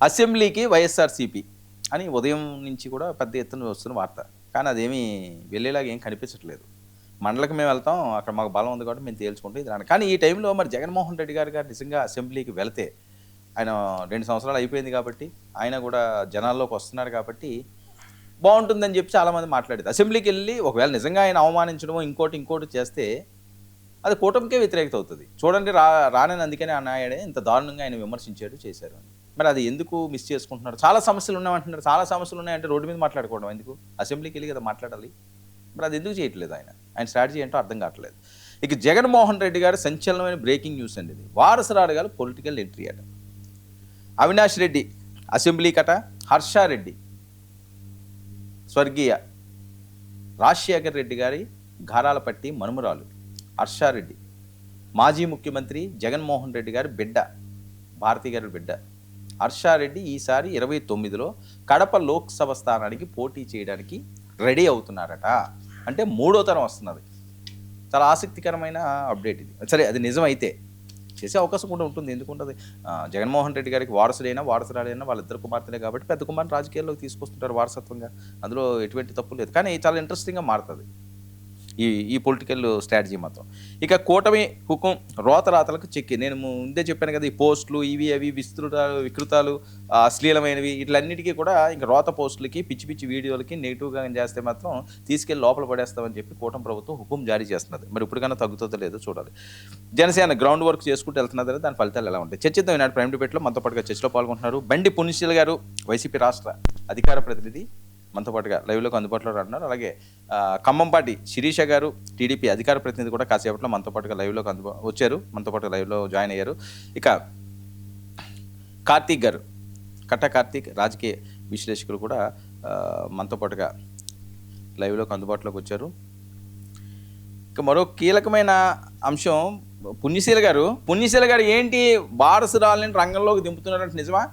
అసెంబ్లీకి వైఎస్ఆర్సీపీ అని ఉదయం నుంచి కూడా పెద్ద ఎత్తున వస్తున్న వార్త. కానీ అదేమీ వెళ్ళేలాగా ఏం కనిపించట్లేదు. మండలికి మేము వెళ్తాం, అక్కడ మాకు బలం ఉంది కాబట్టి మేము తేల్చుకుంటాం ఇది రాను. కానీ ఈ టైంలో మరి జగన్మోహన్ రెడ్డి గారు నిజంగా అసెంబ్లీకి వెళితే, ఆయన 2 సంవత్సరాలు అయిపోయింది కాబట్టి, ఆయన కూడా జనాల్లోకి వస్తున్నాడు కాబట్టి బాగుంటుందని చెప్పి చాలామంది మాట్లాడేది. అసెంబ్లీకి వెళ్ళి ఒకవేళ నిజంగా ఆయన అవమానించడమో ఇంకోటి చేస్తే అది కూటమికే వ్యతిరేకత అవుతుంది. చూడండి రానని అందుకనే అన్నాయడే ఇంత దారుణంగా ఆయన విమర్శించాడు చేశారు అని. మరి అది ఎందుకు మిస్ చేసుకుంటున్నారు? చాలా సమస్యలు ఉన్నాయంటున్నారు. చాలా సమస్యలు ఉన్నాయంటే రోడ్డు మీద మాట్లాడుకోవడం ఎందుకు? అసెంబ్లీకి వెళ్ళి కదా మాట్లాడాలి. మరి అది ఎందుకు చేయట్లేదు ఆయన స్ట్రాటజీ ఏంటో అర్థం కావట్లేదు. ఇక జగన్మోహన్ రెడ్డి గారు సంచలనమైన బ్రేకింగ్ న్యూస్ అండి ఇది. వారసరాడు గారు పొలిటికల్ ఎంట్రీ అట. అవినాష్ రెడ్డి అసెంబ్లీ కట, హర్షారెడ్డి స్వర్గీయ రాజశేఖర్ రెడ్డి గారి ఘారాల పట్టి మనుమరాలు హర్షారెడ్డి, మాజీ ముఖ్యమంత్రి జగన్మోహన్ రెడ్డి గారి బిడ్డ, భారతి గారి బిడ్డ హర్షారెడ్డి ఈసారి 29లో కడప లోక్సభ స్థానానికి పోటీ చేయడానికి రెడీ అవుతున్నారట. అంటే 3వ తరం వస్తున్నది. చాలా ఆసక్తికరమైన అప్డేట్ ఇది. సరే, అది నిజమైతే చేసే అవకాశం కూడా ఉంటుంది. ఎందుకుంటుంది? జగన్మోహన్ రెడ్డి గారికి వారసురాలైనా వాళ్ళిద్దరు కుమార్తెలే కాబట్టి పెద్ద కుమార్తె రాజకీయాల్లోకి తీసుకొస్తుంటారు వారసత్వంగా. అందులో ఎటువంటి తప్పు లేదు. కానీ చాలా ఇంట్రెస్టింగ్గా మారుతుంది ఈ పొలిటికల్ స్ట్రాటజీ మాత్రం. ఇక కూటమి హుకుం రోతరాతలకు చెక్కి. నేను ముందే చెప్పాను కదా, ఈ పోస్టులు ఇవి అవి వికృతాలు అశ్లీలమైనవి వీటిలన్నిటికీ కూడా ఇంకా రోత పోస్టులకి పిచ్చి వీడియోలకి నెగిటివ్గా చేస్తే మాత్రం తీసుకెళ్లి లోపల పడేస్తామని చెప్పి కూటమి ప్రభుత్వం హుకుం జారీ చేస్తున్నది. మరి ఇప్పటికైనా తగ్గుతుందో లేదో చూడాలి. జనసేన గ్రౌండ్ వర్క్ చేసుకుంటూ వెళ్తున్నది. దాని ఫలితాలు ఎలా ఉంటాయి చర్చిద్దాం. ఈనాడు ప్రైమ్ డిబేట్లో మనతో పాటుగా చర్చలో పాల్గొంటున్నారు బండి పుణ్యశీల గారు, వైసీపీ రాష్ట్ర అధికార ప్రతినిధి, మనతో పాటుగా లైవ్లోకి అందుబాటులో అంటున్నారు. అలాగే ఖమ్మంపాటి శిరీష గారు, టీడీపీ అధికార ప్రతినిధి కూడా కాసేపట్లో మనతో పాటుగా లైవ్లోకి వచ్చారు, మనతో పాటుగా లైవ్లో జాయిన్ అయ్యారు. ఇక కార్తీక్ గారు, కార్తీక్ రాజకీయ విశ్లేషకులు కూడా మనతో పాటుగా లైవ్లోకి అందుబాటులోకి వచ్చారు. ఇక మరో కీలకమైన అంశం పుణ్యశీల గారు ఏంటి వారసురాలని రంగంలోకి దింపుతున్నారంటే నిజమా?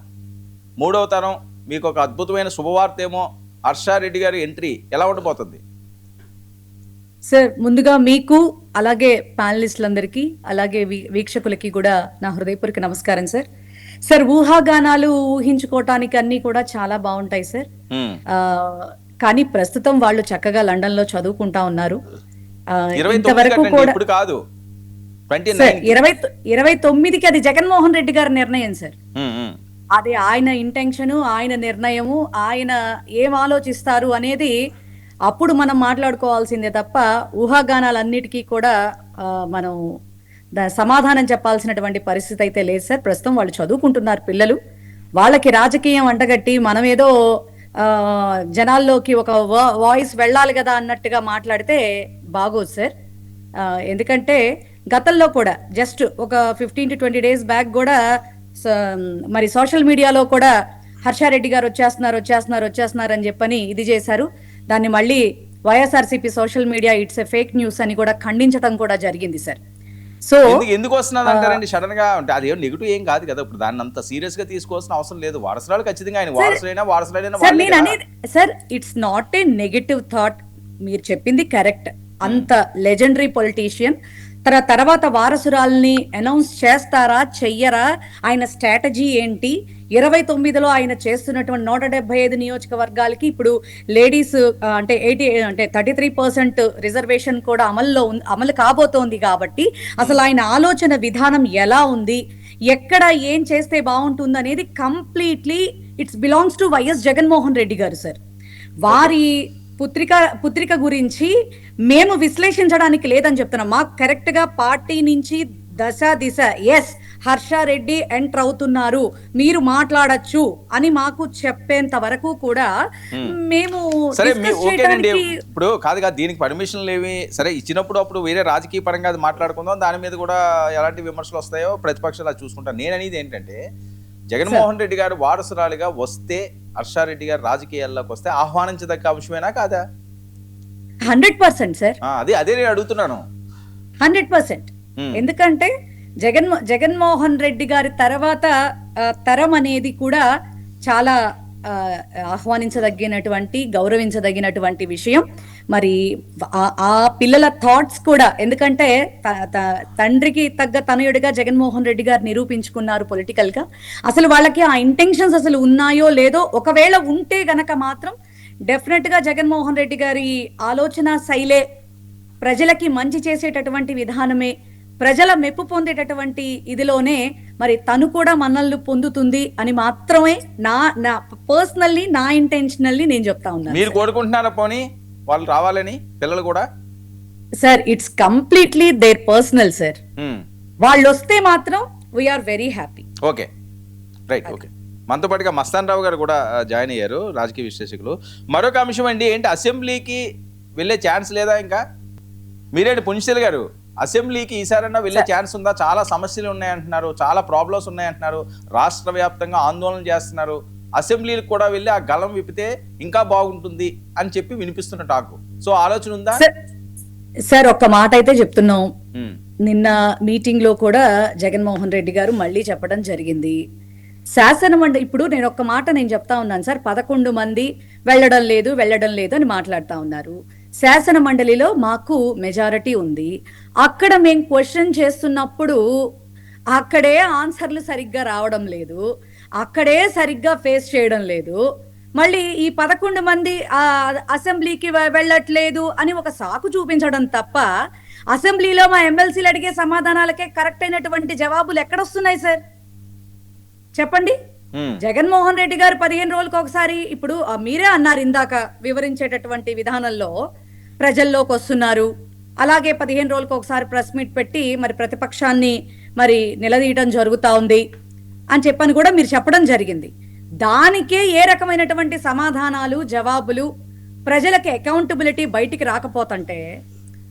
3వ తరం మీకు ఒక అద్భుతమైన శుభవార్త ఏమో. హర్షారెడ్డి గారి ఎంట్రీ ఎలా ఉండబోతుంది? సార్, ముందుగా మీకు అలాగే ప్యానలిస్టులందరికీ అలాగే వీక్షకులకి కూడా నా హృదయపూర్వక నమస్కారం సార్. సార్, ఊహాగానాలు ఊహించుకోవటానికి అన్ని కూడా చాలా బాగుంటాయి సార్. కానీ ప్రస్తుతం వాళ్ళు చక్కగా లండన్ లో చదువుకుంటా ఉన్నారు. ఇంతవరకు కూడా 29కి అది జగన్మోహన్ రెడ్డి గారి నిర్ణయం సార్. అది ఆయన ఇంటెన్షన్, ఆయన నిర్ణయము, ఆయన ఏం ఆలోచిస్తారు అనేది అప్పుడు మనం మాట్లాడుకోవాల్సిందే తప్ప ఊహాగానాలన్నిటికీ కూడా మనం సమాధానం చెప్పాల్సినటువంటి పరిస్థితి అయితే లేదు సార్. ప్రస్తుతం వాళ్ళు చదువుకుంటున్నారు పిల్లలు. వాళ్ళకి రాజకీయం అంటగట్టి మనం ఏదో జనాల్లోకి ఒక వాయిస్ వెళ్ళాలి కదా అన్నట్టుగా మాట్లాడితే బాగోదు సార్. ఎందుకంటే గతంలో కూడా జస్ట్ ఒక 15 to 20 days బ్యాక్ కూడా మరి సోషల్ మీడియాలో కూడా హర్షారెడ్డి గారు వచ్చేస్తున్నారు అని చెప్పని ఇది చేశారు. దాన్ని మళ్ళీ YSRCP social media it's a fake news అని కూడా ఖండించడం కూడా జరిగింది సార్. సో ఎందుకు వస్తున్నది అంటారండి సడన్ గా? అంటే అది నెగిటివ్ ఏం కాదు కదా, ఇప్పుడు దాన్ని అంత సీరియస్ గా తీసుకోవాల్సిన అవసరం లేదు. వారసురాలు ఖచ్చితంగా ఆయన వారసులైనా sir, it's not a negative thought. మీరు చెప్పింది కరెక్ట్. అంత లెజెండరీ పొలిటీషియన్ తర్వాత వారసురాల్ని అనౌన్స్ చేస్తారా చెయ్యరా, ఆయన స్ట్రాటజీ ఏంటి, 29లో ఆయన చేస్తున్నటువంటి 175 నియోజకవర్గాలకి ఇప్పుడు లేడీస్ అంటే 33% రిజర్వేషన్ కూడా అమలు కాబోతోంది. కాబట్టి అసలు ఆయన ఆలోచన విధానం ఎలా ఉంది, ఎక్కడ ఏం చేస్తే బాగుంటుంది అనేది completely it's belongs to YS Jaganmohan Reddy గారు సార్. వారి పుత్రిక గురించి మేము విశ్లేషించడానికి లేదని చెప్తున్నాం. మాకు కరెక్ట్ గా పార్టీ నుంచి దిశ ఎస్ హర్షారెడ్డి ఎంటర్ అవుతున్నారు, మీరు మాట్లాడచ్చు అని మాకు చెప్పేంత వరకు కూడా మేము ఇప్పుడు కాదుగా దీనికి పర్మిషన్ లేవి. సరే, ఇచ్చినప్పుడు అప్పుడు వేరే రాజకీయ పరంగా అది మాట్లాడుకుందాం. దాని మీద కూడా ఎలాంటి విమర్శలు వస్తాయో ప్రతిపక్షాలు అది చూసుకుంటాను. నేను అనేది ఏంటంటే, జగన్మోహన్ రెడ్డి గారు వారసురాలిగా వస్తే, హర్షారెడ్డి గారు రాజకీయాల్లోకి వస్తే ఆహ్వానించదగ్గ అంశమేనా కాదా? 100% సార్. అదే నేను అడుగుతున్నాను. 100%. ఎందుకంటే జగన్మోహన్ రెడ్డి గారి తర్వాత తరం అనేది కూడా చాలా ఆ, ఆహ్వానించదగినటువంటి గౌరవించదగినటువంటి విషయం. మరి ఆ పిల్లల థాట్స్ కూడా, ఎందుకంటే తండ్రికి తగ్గ తనయుడిగా జగన్మోహన్ రెడ్డి గారు నిరూపించుకున్నారు పొలిటికల్ గా. అసలు వాళ్ళకి ఆ ఇంటెన్షన్స్ అసలు ఉన్నాయో లేదో, ఒకవేళ ఉంటే గనక మాత్రం డెఫినెట్ గా జగన్మోహన్ రెడ్డి గారి ఆలోచన శైలే ప్రజలకి మంచి చేసేటటువంటి విధానమే, ప్రజల మెప్పు పొందేటటువంటి ఇదిలోనే మరి తను కూడా మన్నలు పొందుతుంది అని మాత్రమే నా పర్సనల్లీ, నా ఇంటెన్షనల్లీ నేను చెప్తా ఉన్నాను. మీరు కోరుకుంటున్నారా పోనీ వాళ్ళు రావాలని పిల్లలు కూడా? Sir, it's completely their personal sir. వాళ్ళు వస్తే మాత్రం we are very happy. Okay, right, okay. మనతో పాటుగా మస్తాన్ రావు గారు కూడా జాయిన్ అయ్యారు, రాజకీయ విశ్లేషకులు. మరొక అంశం అండి, ఏంటి అసెంబ్లీకి వెళ్ళే ఛాన్స్ లేదా ఇంకా? మీరేంటి పుంజిశీల గారు, అసెంబ్లీకి ఈసారన్నా వెళ్ళే ఛాన్స్ ఉందా? చాలా సమస్యలు ఉన్నాయంటున్నారు, చాలా ప్రాబ్లమ్స్ ఉన్నాయంటున్నారు, రాష్ట్ర వ్యాప్తంగా ఆందోళన చేస్తున్నారు. అసెంబ్లీకి కూడా వెళ్ళి ఆ గళం విప్పితే ఇంకా బాగుంటుంది అని చెప్పి వినిపిస్తున్న టాకు. సో ఆలోచన ఉందా? సార్, ఒక్క మాట అయితే చెప్తున్నాం. నిన్న మీటింగ్ లో కూడా జగన్మోహన్ రెడ్డి గారు మళ్ళీ చెప్పడం జరిగింది, శాసనమండలి, ఇప్పుడు నేను ఒక్క మాట నేను చెప్తా ఉన్నాను సార్, 11 మంది వెళ్ళడం లేదు అని మాట్లాడుతా ఉన్నారు. శాసన మండలిలో మాకు మెజారిటీ ఉంది. అక్కడ మేము క్వశ్చన్ చేస్తున్నప్పుడు అక్కడే ఆన్సర్లు సరిగ్గా రావడం లేదు, అక్కడే సరిగ్గా ఫేస్ చేయడం లేదు. మళ్ళీ ఈ 11 మంది అసెంబ్లీకి వెళ్ళట్లేదు అని ఒక సాకు చూపించడం తప్ప, అసెంబ్లీలో మా ఎమ్మెల్సీలు అడిగే సమాధానాలకే కరెక్ట్ అయినటువంటి జవాబులు ఎక్కడొస్తున్నాయి సార్? చెప్పండి. జగన్మోహన్ రెడ్డి గారు 15 రోజులకు ఒకసారి, ఇప్పుడు మీరే అన్నారు ఇందాక వివరించేటటువంటి విధానంలో, ప్రజల్లోకి వస్తున్నారు, అలాగే 15 రోజులకు ఒకసారి ప్రెస్ మీట్ పెట్టి మరి ప్రతిపక్షాన్ని మరి నిలదీయడం జరుగుతా ఉంది అని చెప్పని కూడా మీరు చెప్పడం జరిగింది. దానికే ఏ రకమైనటువంటి సమాధానాలు, జవాబులు, ప్రజలకి అకౌంటబిలిటీ బయటికి రాకపోతుంటే,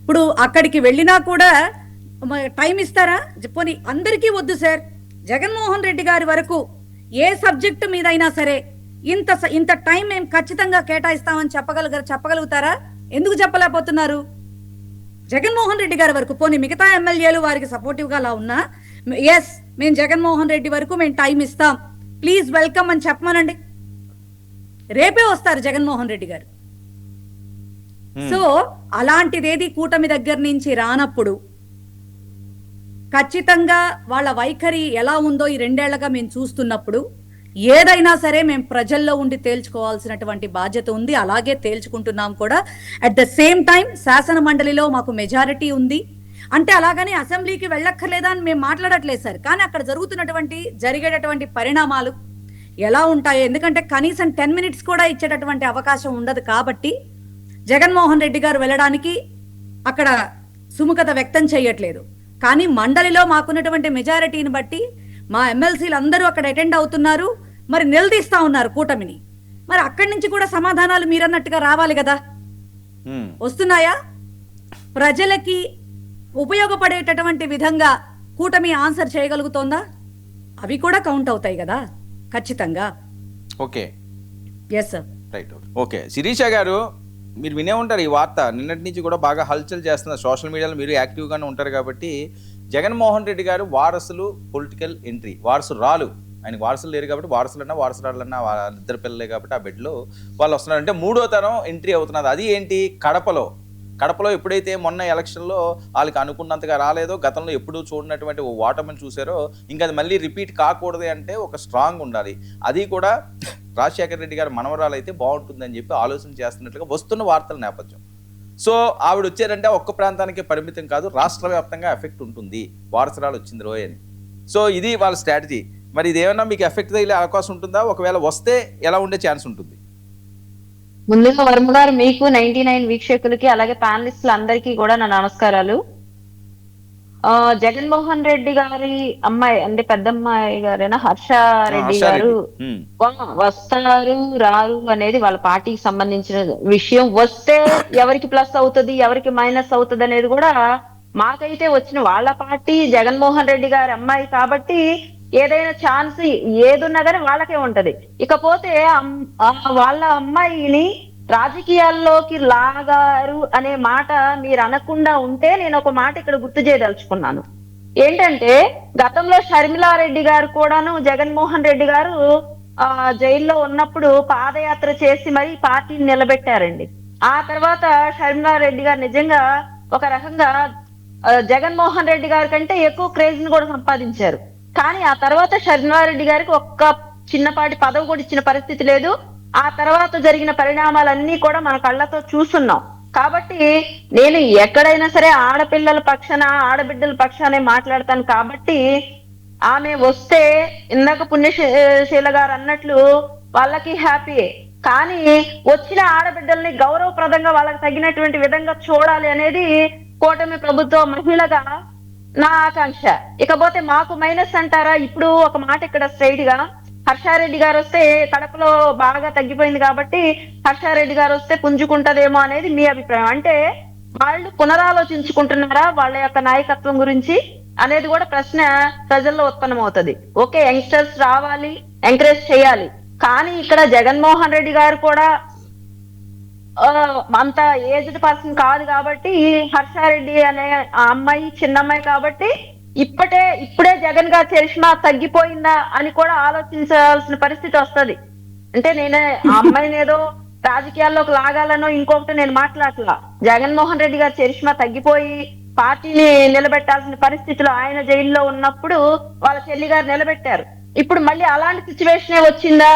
ఇప్పుడు అక్కడికి వెళ్ళినా కూడా టైం ఇస్తారా? పోనీ అందరికీ వద్దు సార్, జగన్మోహన్ రెడ్డి గారి వరకు ఏ సబ్జెక్టు మీదైనా సరే ఇంత టైం మేము ఖచ్చితంగా కేటాయిస్తామని చెప్పగలుగుతారా? ఎందుకు చెప్పలేకపోతున్నారు? జగన్మోహన్ రెడ్డి గారి వరకు, పోనీ మిగతా ఎమ్మెల్యేలు వారికి సపోర్టివ్ గా అలా ఉన్నా, ఎస్ మేము జగన్మోహన్ రెడ్డి వరకు మేము టైం ఇస్తాం, ప్లీజ్ వెల్కమ్ అని చెప్పమనండి. రేపే వస్తారు జగన్మోహన్ రెడ్డి గారు. సో అలాంటిదేది కూటమి దగ్గర నుంచి రానప్పుడు ఖచ్చితంగా వాళ్ళ వైఖరి ఎలా ఉందో ఈ 2 ఏళ్లుగా మేము చూస్తున్నప్పుడు, ఏదైనా సరే మేము ప్రజల్లో ఉండి తేల్చుకోవాల్సినటువంటి బాధ్యత ఉంది. అలాగే తేల్చుకుంటున్నాం కూడా. అట్ ద సేమ్ టైం శాసన మండలిలో మాకు మెజారిటీ ఉంది అంటే అలాగని అసెంబ్లీకి వెళ్ళక్కర్లేదా అని మేము మాట్లాడట్లేదు సార్. కానీ అక్కడ జరిగేటటువంటి పరిణామాలు ఎలా ఉంటాయో, ఎందుకంటే కనీసం 10 minutes కూడా ఇచ్చేటటువంటి అవకాశం ఉండదు. కాబట్టి జగన్మోహన్ రెడ్డి గారు వెళ్ళడానికి అక్కడ సుముఖత వ్యక్తం చేయట్లేదు. కానీ మండలిలో మాకున్నటువంటి మెజారిటీని బట్టి మా ఎమ్మెల్సీలు అందరూ అక్కడ అటెండ్ అవుతున్నారు, మరి నిలదీస్తా ఉన్నారు కూటమిని. మరి అక్కడి నుంచి కూడా సమాధానాలు మీరన్నట్టుగా రావాలి కదా. వస్తున్నాయా? ప్రజలకి ఉపయోగపడేటటువంటి విధంగా కూటమి ఆన్సర్ చేయగలుగుతోందా? అవి కూడా కౌంట్ అవుతాయి కదా ఖచ్చితంగా. Okay, yes sir, right. Okay, Sirisha గారు, మీరు వినే ఉంటారు ఈ వార్త, నిన్నటి నుంచి కూడా బాగా హల్చల్ చేస్తున్నారు సోషల్ మీడియాలో, మీరు యాక్టివ్గానే ఉంటారు కాబట్టి. జగన్మోహన్ రెడ్డి గారు వారసులు పొలిటికల్ ఎంట్రీ, వారసురాలు, ఆయనకు వారసులు లేరు కాబట్టి వారసురాలన్నా వాళ్ళిద్దరు పిల్లలే కాబట్టి ఆ బెడ్లో వాళ్ళు వస్తున్నారు. అంటే 3వ తరం ఎంట్రీ అవుతున్నారు. అది ఏంటి? కడపలో ఎప్పుడైతే మొన్న ఎలక్షన్లో వాళ్ళకి అనుకున్నంతగా రాలేదో, గతంలో ఎప్పుడూ చూడనటువంటి ఓటమిని చూసారో, ఇంకా అది మళ్ళీ రిపీట్ కాకూడదు అంటే ఒక స్ట్రాంగ్ ఉండాలి. అది కూడా రాజశేఖర రెడ్డి గారు మనవరాలు అయితే బాగుంటుందని చెప్పి ఆలోచన చేస్తున్నట్లుగా వస్తున్న వార్తల నేపథ్యం. సో ఆవిడ వచ్చారంటే ఒక్క ప్రాంతానికే పరిమితం కాదు, రాష్ట్ర వ్యాప్తంగా ఎఫెక్ట్ ఉంటుంది, వారసురాలు వచ్చింది రోయ్ అని. సో ఇది వాళ్ళ స్ట్రాటజీ. మరి ఇదేమన్నా మీకు ఎఫెక్ట్ తగిలే అవకాశం ఉంటుందా? ఒకవేళ వస్తే ఎలా ఉండే ఛాన్స్ ఉంటుంది? ముందుగా వర్మ గారు, మీకు 99 వీక్షకులకి అలాగే ప్యానలిస్టులు అందరికీ కూడా నా నమస్కారాలు. జగన్మోహన్ రెడ్డి గారి అమ్మాయి అంటే పెద్దమ్మాయి గారైనా హర్షారెడ్డి గారు వస్తారు రారు అనేది వాళ్ళ పార్టీకి సంబంధించిన విషయం. వస్తే ఎవరికి ప్లస్ అవుతుంది, ఎవరికి మైనస్ అవుతుంది అనేది కూడా మాకైతే వచ్చిన వాళ్ళ పార్టీ జగన్మోహన్ రెడ్డి గారి అమ్మాయి కాబట్టి ఏదైనా ఛాన్స్ ఏదున్నా కానీ వాళ్ళకే ఉంటది. ఇకపోతే వాళ్ళ అమ్మాయిని రాజకీయాల్లోకి లాగారు అనే మాట మీరు అనకుండా ఉంటే నేను ఒక మాట ఇక్కడ గుర్తు చేయదలుచుకున్నాను. ఏంటంటే గతంలో షర్మిలారెడ్డి గారు కూడాను జగన్మోహన్ రెడ్డి గారు జైల్లో ఉన్నప్పుడు పాదయాత్ర చేసి మరి పార్టీని నిలబెట్టారండి. ఆ తర్వాత షర్మిలారెడ్డి గారు నిజంగా ఒక రకంగా జగన్మోహన్ రెడ్డి గారి కంటే ఎక్కువ క్రేజ్ ని కూడా సంపాదించారు. కానీ ఆ తర్వాత షర్మిలారెడ్డి గారికి ఒక్క చిన్నపాటి పదవి కూడా ఇచ్చిన పరిస్థితి లేదు. ఆ తర్వాత జరిగిన పరిణామాలన్నీ కూడా మన కళ్ళతో చూస్తున్నాం. కాబట్టి నేను ఎక్కడైనా సరే ఆడపిల్లల పక్షాన ఆడబిడ్డల పక్షానే మాట్లాడతాను. కాబట్టి ఆమె వస్తే ఇందాక పుణ్యశీల గారు అన్నట్లు వాళ్ళకి హ్యాపీ. కానీ వచ్చిన ఆడబిడ్డల్ని గౌరవప్రదంగా వాళ్ళకి తగినటువంటి విధంగా చూడాలి అనేది కూటమి ప్రభుత్వ మహిళగా నా ఆకాంక్ష. ఇకపోతే మాకు మైనస్ అంటారా? ఇప్పుడు ఒక మాట ఇక్కడ స్ట్రైట్ గా హర్షారెడ్డి గారు వస్తే కడపలో బాగా తగ్గిపోయింది కాబట్టి హర్షారెడ్డి గారు వస్తే పుంజుకుంటదేమో అనేది మీ అభిప్రాయం. అంటే వాళ్ళు పునరాలోచించుకుంటున్నారా వాళ్ళ యొక్క నాయకత్వం గురించి అనేది కూడా ప్రశ్న ప్రజల్లో ఉత్పన్నమవుతుంది. ఓకే, యంగ్స్టర్స్ రావాలి, ఎంకరేజ్ చేయాలి. కానీ ఇక్కడ జగన్మోహన్ రెడ్డి గారు కూడా అంత ఏజ్డ్ పర్సన్ కాదు కాబట్టి హర్షారెడ్డి అనే ఆ అమ్మాయి చిన్న అమ్మాయి కాబట్టి ఇప్పుడే జగన్ గారి చరిష్మా తగ్గిపోయిందా అని కూడా ఆలోచించాల్సిన పరిస్థితి వస్తది. అంటే నేను ఆ అమ్మాయిని ఏదో రాజకీయాల్లోకి లాగాలనో ఇంకొకటి నేను మాట్లాడలా. జగన్మోహన్ రెడ్డి గారి చరిష్మా తగ్గిపోయి పార్టీని నిలబెట్టాల్సిన పరిస్థితిలో ఆయన జైల్లో ఉన్నప్పుడు వాళ్ళ చెల్లి గారు నిలబెట్టారు. ఇప్పుడు మళ్ళీ అలాంటి సిచ్యువేషనే వచ్చిందా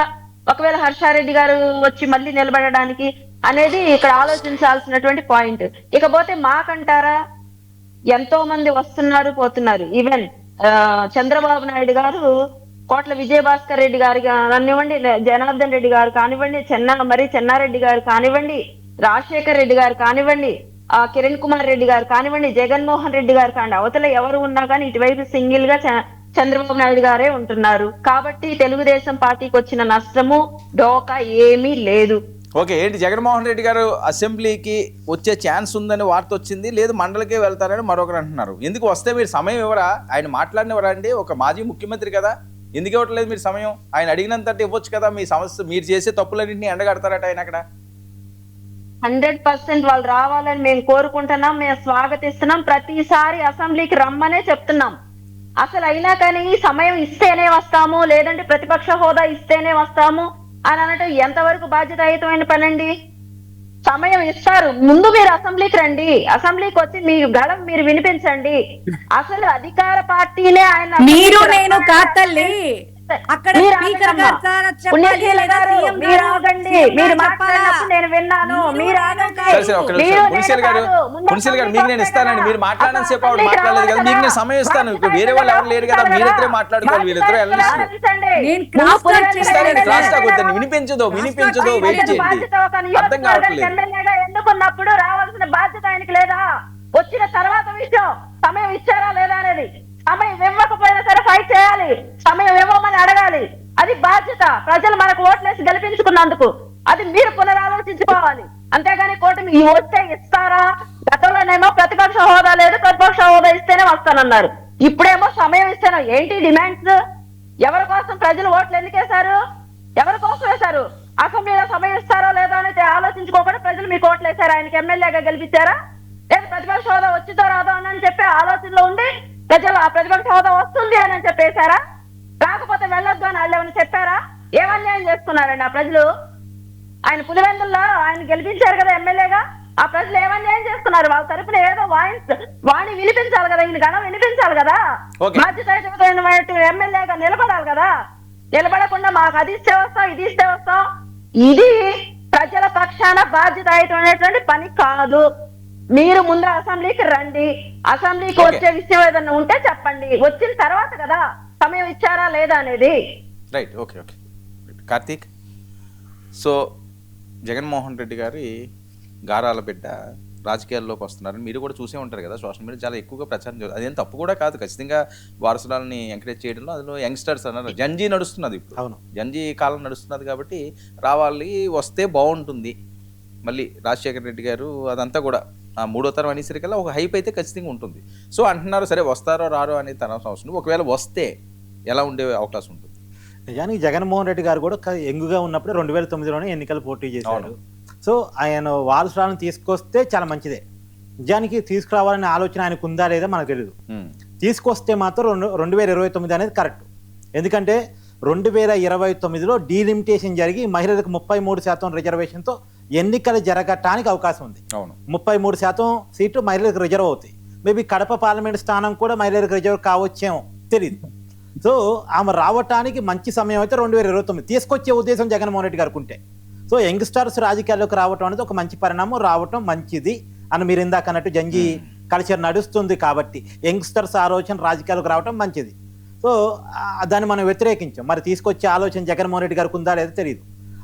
ఒకవేళ హర్షారెడ్డి గారు వచ్చి మళ్ళీ నిలబడడానికి అనేది ఇక్కడ ఆలోచించాల్సినటువంటి పాయింట్. ఇకపోతే మాకంటారా, ఎంతో మంది వస్తున్నారు పోతున్నారు. ఈవెన్ చంద్రబాబు నాయుడు గారు కోట్ల విజయభాస్కర్ రెడ్డి గారు కానివ్వండి, జనార్దన్ రెడ్డి గారు కానివ్వండి, చెన్నారెడ్డి గారు కానివ్వండి, రాజశేఖర్ రెడ్డి గారు కానివ్వండి, కిరణ్ కుమార్ రెడ్డి గారు కానివ్వండి, జగన్మోహన్ రెడ్డి గారు కానివ్వండి, అవతల ఎవరు ఉన్నా కానీ ఇటువైపు సింగిల్ గా చంద్రబాబు నాయుడు గారే ఉంటున్నారు. కాబట్టి తెలుగుదేశం పార్టీకి వచ్చిన నష్టము డోకా ఏమీ లేదు. ఓకే, ఏంటి జగన్మోహన్ రెడ్డి గారు అసెంబ్లీకి వచ్చే ఛాన్స్ ఉందని వార్త వచ్చింది, లేదు మండలికే వెళ్తారని మరొకరు అంటున్నారు. ఎందుకు వస్తే మీరు సమయం ఇవ్వరా? ఆయన మాట్లాడినవరా అండి? ఒక మాజీ ముఖ్యమంత్రి కదా, ఎందుకు ఇవ్వట్లేదు మీరు సమయం? ఆయన అడిగినంత ఇవ్వచ్చు కదా. మీ సమస్య మీరు చేసే తప్పులన్నింటినీ ఎండగడతారట ఆయన అక్కడ. 100% వాళ్ళు రావాలని మేము కోరుకుంటున్నాం, మేము స్వాగతిస్తున్నాం. ప్రతిసారి అసెంబ్లీకి రమ్మనే చెప్తున్నాం. అసలు అయినా కానీ సమయం ఇస్తేనే వస్తాము, లేదంటే ప్రతిపక్ష హోదా ఇస్తేనే వస్తాము అని అనటం ఎంతవరకు బాధ్యతాయుతమైన పనండి? సమయం ఇస్తారు, ముందు మీరు అసెంబ్లీకి రండి, అసెంబ్లీకి వచ్చి మీ గళం మీరు వినిపించండి. అసలు అధికార పార్టీనే ఆయన మీరు నేను కాతల్లి అక్కడ స్పీకర్ గారు చెప్పాలి లేదా సీఎం మీరు మాట్లాడినప్పుడు నేను విన్నాను. పునిశీల్ గారు మీకు నేను ఇస్తానండి, మీరు మాట్లాడిన సేపు ఆవిడ మాట్లాడలేదు కదా, మీకు నేను సమయం ఇస్తాను. వేరే వాళ్ళు ఎవరు లేరు కదా, మీరిద్దరే మాట్లాడుకోవాలి. వీళ్ళిద్దరూ వినిపించదు వెయిట్ చేయండి, అర్థం కావట్లేదు. ఎందుకున్నప్పుడు రావాల్సిన బాధ్యత ఆయనకి లేదా? వచ్చిన తర్వాత విషయం సమయం ఇచ్చారా లేదా అనేది. సమయం ఇవ్వకపోయినా సరే ఫైట్ చేయాలి, సమయం ఇవ్వమని అడగాలి. అది బాధ్యత. ప్రజలు మనకు ఓట్లేసి గెలిపించుకున్నందుకు అది మీరు పునరాలోచించుకోవాలి. అంతేగాని కూటమి వస్తే ఇస్తారా? గతంలోనేమో ప్రతిపక్ష హోదా లేదు, ప్రతిపక్ష హోదా ఇస్తేనే వస్తానన్నారు. ఇప్పుడేమో సమయం ఇస్తాను. ఏంటి డిమాండ్స్? ఎవరి కోసం ప్రజలు ఓట్లు ఎందుకు వేశారు? ఎవరి కోసం వేశారు? అసెంబ్లీలో సమయం ఇస్తారో లేదో అని ఆలోచించుకోకుండా ప్రజలు మీకు ఓట్లు వేశారు. ఆయనకి ఎమ్మెల్యేగా గెలిపించారా? లేదు ప్రతిపక్ష హోదా వచ్చిందో రాదో అని చెప్పి ఆలోచనలో ఉండి ప్రజలు ఆ ప్రతిపక్ష హోదా వస్తుంది అని చెప్పేశారా? రాకపోతే వెళ్ళొద్దు అని వాళ్ళు ఏమైనా చెప్పారా? ఏమన్యాయం చేస్తున్నారండి ఆ ప్రజలు? ఆయన పులివెందుల్లో ఆయన గెలిపించారు కదా ఎమ్మెల్యేగా, ఆ ప్రజలు ఏమన్యాయం చేస్తున్నారు? వాళ్ళ తరపున ఏదో వాణి వినిపించాలి కదా, ఈయన గణం వినిపించాలి కదా, బాధ్యత ఎమ్మెల్యేగా నిలబడాలి కదా. నిలబడకుండా మాకు అది ఇస్తే వస్తాం, ఇది ఇస్తే వస్తాం, ఇది ప్రజల పక్షాన బాధ్యతాయుతమైనటువంటి పని కాదు. మీరు ముందు అసెంబ్లీకి రండి, అసెంబ్లీకి వచ్చే విషయం ఏదన్నా ఉంటే చెప్పండి. వచ్చిన తర్వాత కదా సమయం ఇచ్చారా లేదా అనేది. Right, okay okay Karthik. So Jaganmohan Reddy గారి గారాల బిడ్డ రాజకీయాల్లోకి వస్తున్నారని మీరు కూడా చూసే ఉంటారు కదా, సోషల్ మీడియా చాలా ఎక్కువగా ప్రచారం చేస్తారు. అదేం తప్పు కూడా కాదు, ఖచ్చితంగా వారసురాలని ఎంకరేజ్ చేయడంలో. అందులో యంగ్స్టర్స్ అన్నారు, జంజీ నడుస్తున్నది ఇప్పుడు. అవును, జంజీ కాలం నడుస్తున్నది కాబట్టి రావాలి, వస్తే బాగుంటుంది. మళ్ళీ రాజశేఖర రెడ్డి గారు అదంతా కూడా మూడో తరం అనేసరికల్లా ఒక హైప్ అయితే ఖచ్చితంగా ఉంటుంది. సో అంటున్నారు, సరే వస్తారో రారో అనేది తన అవసరం. ఒకవేళ వస్తే ఎలా ఉండే అవకాశం ఉంటుంది? నిజానికి జగన్మోహన్ రెడ్డి గారు కూడా యంగ్గా ఉన్నప్పుడు 2009లోనే ఎన్నికలు పోటీ చేశారు. సో ఆయన వారసురాలను తీసుకొస్తే చాలా మంచిదే. నిజానికి తీసుకురావాలనే ఆలోచన ఆయనకు ఉందా లేదా మనకు తెలియదు. తీసుకొస్తే మాత్రం 2029 అనేది కరెక్ట్. ఎందుకంటే 2029లో డీలిమిటేషన్ జరిగి మహిళలకు 33% రిజర్వేషన్తో ఎన్నికలు జరగటానికి అవకాశం ఉంది. అవును, 33% సీట్లు మహిళలకు రిజర్వ్ అవుతాయి. మేబీ కడప పార్లమెంట్ స్థానం కూడా మహిళలకు రిజర్వ్ కావచ్చేమో తెలియదు. సో ఆమె రావటానికి మంచి సమయం అయితే 2029 తీసుకొచ్చే ఉద్దేశం జగన్మోహన్ రెడ్డి గారికి ఉంటే. సో యంగ్స్టర్స్ రాజకీయాల్లోకి రావటం అనేది ఒక మంచి పరిణామం, రావటం మంచిది అని మీరు ఇందాక అన్నట్టు జంజీ కల్చర్ నడుస్తుంది కాబట్టి యంగ్స్టర్స్ ఆలోచన రాజకీయాలకు రావటం మంచిది. సో దాన్ని మనం వ్యతిరేకించాం. మరి తీసుకొచ్చే ఆలోచన జగన్మోహన్ రెడ్డి గారికి ఉందా లేదో తెలియదు.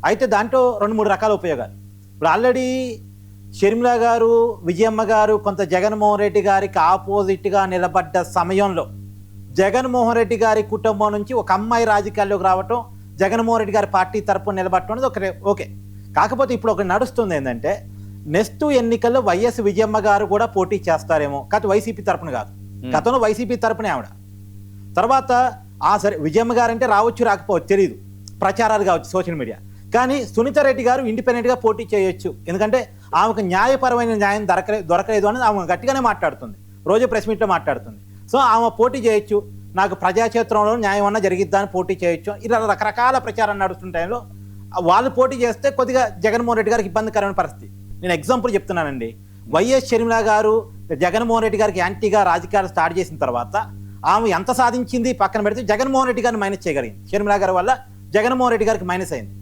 అయితే దాంట్లో 2-3 రకాల ఉపయోగాలు. ఇప్పుడు ఆల్రెడీ షర్మిల గారు, విజయమ్మ గారు కొంత జగన్మోహన్ రెడ్డి గారికి ఆపోజిట్గా నిలబడ్డ సమయంలో జగన్మోహన్ రెడ్డి గారి కుటుంబం నుంచి ఒక అమ్మాయి రాజకీయాల్లోకి రావటం, జగన్మోహన్ రెడ్డి గారి పార్టీ తరపున నిలబడటం అనేది ఒకటే ఓకే. కాకపోతే ఇప్పుడు ఒకటి నడుస్తుంది ఏంటంటే నెక్స్ట్ ఎన్నికల్లో వైఎస్ విజయమ్మ గారు కూడా పోటీ చేస్తారేమో, కాదు వైసీపీ తరపున కాదు, గతంలో వైసీపీ తరపునే ఆవిడ. తర్వాత సరే విజయమ్మ గారు అంటే రావచ్చు రాకపోవచ్చు తెలియదు, ప్రచారాలు కావచ్చు సోషల్ మీడియా. కానీ సునీత రెడ్డి గారు ఇండిపెండెంట్గా పోటీ చేయొచ్చు, ఎందుకంటే ఆమెకు న్యాయపరమైన న్యాయం దొరకలేదు అని ఆమె గట్టిగానే మాట్లాడుతుంది, రోజు ప్రెస్ మీట్లో మాట్లాడుతుంది. సో ఆమె పోటీ చేయొచ్చు, నాకు ప్రజాక్షేత్రంలో న్యాయం అన్న జరిగిద్దా అని పోటీ చేయొచ్చు. ఇలా రకరకాల ప్రచారం నడుస్తున్న టైంలో వాళ్ళు పోటీ చేస్తే కొద్దిగా జగన్మోహన్ రెడ్డి గారికి ఇబ్బందికరమైన పరిస్థితి. నేను ఎగ్జాంపుల్ చెప్తున్నానండి. వైఎస్ షర్మిల గారు జగన్మోహన్ రెడ్డి గారికి యాంటీగా రాజకీయాలు స్టార్ట్ చేసిన తర్వాత ఆమె ఎంత సాధించింది పక్కన పెడితే జగన్మోహన్ రెడ్డి గారిని మైనస్ చేయగలిగింది. షర్మిల గారి వల్ల జగన్మోహన్ రెడ్డి గారికి మైనస్ అయింది.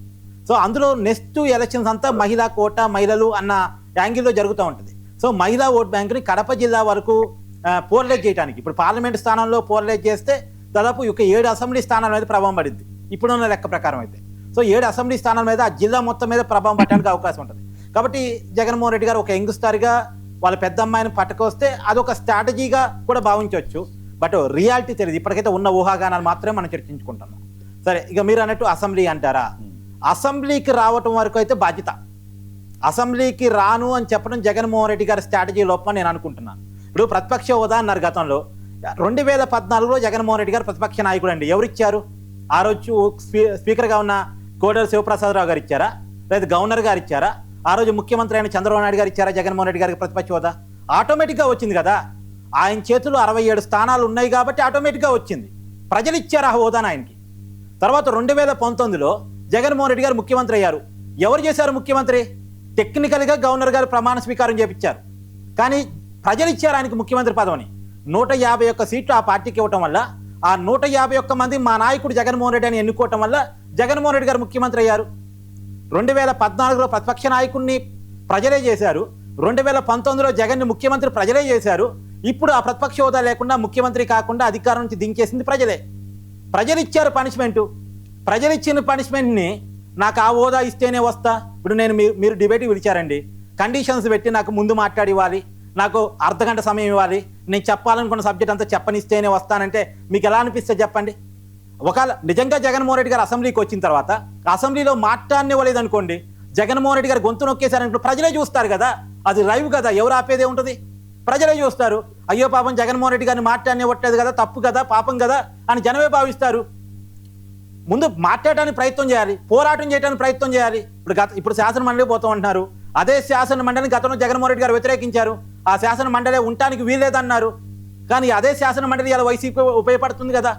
సో అందులో నెక్స్ట్ ఎలక్షన్స్ అంతా మహిళా కోట, మహిళలు అన్న యాంగిల్లో జరుగుతూ ఉంటుంది. సో మహిళా ఓట్ బ్యాంకుని కడప జిల్లా వరకు పోర్లేజ్ చేయడానికి, ఇప్పుడు పార్లమెంట్ స్థానంలో పోర్లేజ్ చేస్తే దాదాపు 7 అసెంబ్లీ స్థానాల మీద ప్రభావం పడింది ఇప్పుడున్న లెక్క ప్రకారం అయితే. సో 7 అసెంబ్లీ స్థానాల మీద ఆ జిల్లా మొత్తం మీద ప్రభావం పట్టడానికి అవకాశం ఉంటుంది. కాబట్టి జగన్మోహన్ రెడ్డి గారు ఒక యంగ్స్టర్గా వాళ్ళ పెద్ద అమ్మాయిని పట్టుకొస్తే అదొక స్ట్రాటజీగా కూడా భావించవచ్చు. బట్ రియాలిటీ తెలియదు. ఇప్పటికైతే ఉన్న ఊహాగానాలు మాత్రమే మనం చర్చించుకుంటున్నాం. సరే, ఇక మీరు అన్నట్టు అసెంబ్లీ అంటారా? అసెంబ్లీకి రావటం వరకు అయితే బాధ్యత. అసెంబ్లీకి రాను అని చెప్పడం జగన్మోహన్ రెడ్డి గారి స్ట్రాటజీ లోపం నేను అనుకుంటున్నాను. ఇప్పుడు ప్రతిపక్ష హోదా అన్నారు గతంలో. 2014లో జగన్మోహన్ రెడ్డి గారు ప్రతిపక్ష నాయకుడు అండి. ఎవరిచ్చారు? ఆ రోజు స్పీకర్గా ఉన్న కోడెల శివప్రసాదరావు గారు ఇచ్చారా, లేదా గవర్నర్ గారు ఇచ్చారా? ఆ రోజు ముఖ్యమంత్రి అయిన చంద్రబాబు నాయుడు గారు ఇచ్చారా జగన్మోహన్ రెడ్డి గారికి ప్రతిపక్ష హోదా? ఆటోమేటిక్గా వచ్చింది కదా. ఆయన చేతులు 67 స్థానాలు ఉన్నాయి కాబట్టి ఆటోమేటిక్గా వచ్చింది. ప్రజలు ఇచ్చారు ఆ హోదాను ఆయనకి. తర్వాత 2019లో జగన్మోహన్ రెడ్డి గారు ముఖ్యమంత్రి అయ్యారు. ఎవరు చేశారు ముఖ్యమంత్రి? టెక్నికల్గా గవర్నర్ గారు ప్రమాణ స్వీకారం చేపించారు. కానీ ప్రజలు ఇచ్చారు ఆయనకి ముఖ్యమంత్రి పదవిని. 151 సీట్లు ఆ పార్టీకి ఇవ్వటం వల్ల, ఆ 151 మంది మా నాయకుడు జగన్మోహన్ రెడ్డి అని ఎన్నుకోవటం వల్ల జగన్మోహన్ రెడ్డి గారు ముఖ్యమంత్రి అయ్యారు. 2014లో ప్రతిపక్ష నాయకుడిని ప్రజలే చేశారు. 2019లో జగన్ని ముఖ్యమంత్రి ప్రజలే చేశారు. ఇప్పుడు ఆ ప్రతిపక్ష హోదా లేకుండా ముఖ్యమంత్రి కాకుండా అధికారం నుంచి దించేసింది ప్రజలే. ప్రజలు ఇచ్చారు పనిష్మెంటు. ప్రజలు ఇచ్చిన పనిష్మెంట్ని నాకు ఆ హోదా ఇస్తేనే వస్తా. ఇప్పుడు నేను మీరు డిబేట్కి పిలిచారండి, కండిషన్స్ పెట్టి నాకు ముందు మాట్లాడి ఇవ్వాలి, నాకు అర్ధగంట సమయం ఇవ్వాలి, నేను చెప్పాలనుకున్న సబ్జెక్ట్ అంతా చెప్పనిస్తేనే వస్తానంటే మీకు ఎలా అనిపిస్తే చెప్పండి. ఒకవేళ నిజంగా జగన్మోహన్ రెడ్డి గారు అసెంబ్లీకి వచ్చిన తర్వాత అసెంబ్లీలో మాట్లాడనివ్వలేదు అనుకోండి, జగన్మోహన్ రెడ్డి గారు గొంతు నొక్కేశారనుకో ప్రజలే చూస్తారు కదా. అది లైవ్ కదా, ఎవరు ఆపేదే ఉంటుంది, ప్రజలే చూస్తారు. అయ్యో పాపం జగన్మోహన్ రెడ్డి గారిని మాట్లాడనివ్వట్లేదు కదా, తప్పు కదా, పాపం కదా అని జనమే భావిస్తారు. ముందు మాట్లాడడానికి ప్రయత్నం చేయాలి, పోరాటం చేయడానికి ప్రయత్నం చేయాలి. ఇప్పుడు శాసన మండలి పోతాం అంటున్నారు. అదే శాసన మండలిని గతంలో జగన్మోహన్ రెడ్డి గారు వ్యతిరేకించారు. ఆ శాసన మండలి ఉండటానికి వీల్లేదన్నారు. కానీ అదే శాసన మండలి ఇలా వైసీపీ ఉపయోగపడుతుంది కదా.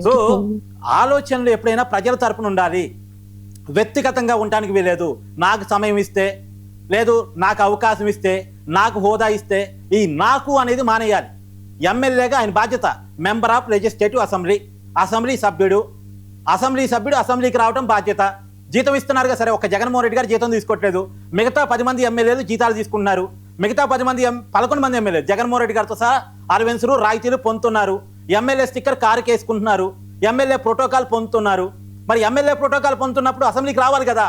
సో ఆలోచనలు ఎప్పుడైనా ప్రజల తరపున ఉండాలి, వ్యక్తిగతంగా ఉండటానికి వీలేదు. నాకు సమయం ఇస్తే, లేదు నాకు అవకాశం ఇస్తే, నాకు హోదా ఇస్తే, ఈ నాకు అనేది మానేయాలి. ఎమ్మెల్యేగా ఆయన బాధ్యత member of legislative assembly, assembly సభ్యుడు అసెంబ్లీకి రావడం బాధ్యత. జీతం ఇస్తున్నారుగా, సరే ఒక జగన్మోహన్ రెడ్డి గారు జీతం తీసుకోవట్లేదు, మిగతా 10 మంది ఎమ్మెల్యేలు జీతాలు తీసుకుంటున్నారు. మిగతా 11 మంది ఎమ్మెల్యేలు జగన్మోహన్ రెడ్డి గారితో సహా అలవెన్సులు రాయితీలు పొందుతున్నారు. ఎమ్మెల్యే స్టిక్కర్ కారుకి వేసుకుంటున్నారు, ఎమ్మెల్యే ప్రోటోకాల్ పొందుతున్నారు. మరి ఎమ్మెల్యే ప్రోటోకాల్ పొందుతున్నప్పుడు అసెంబ్లీకి రావాలి కదా.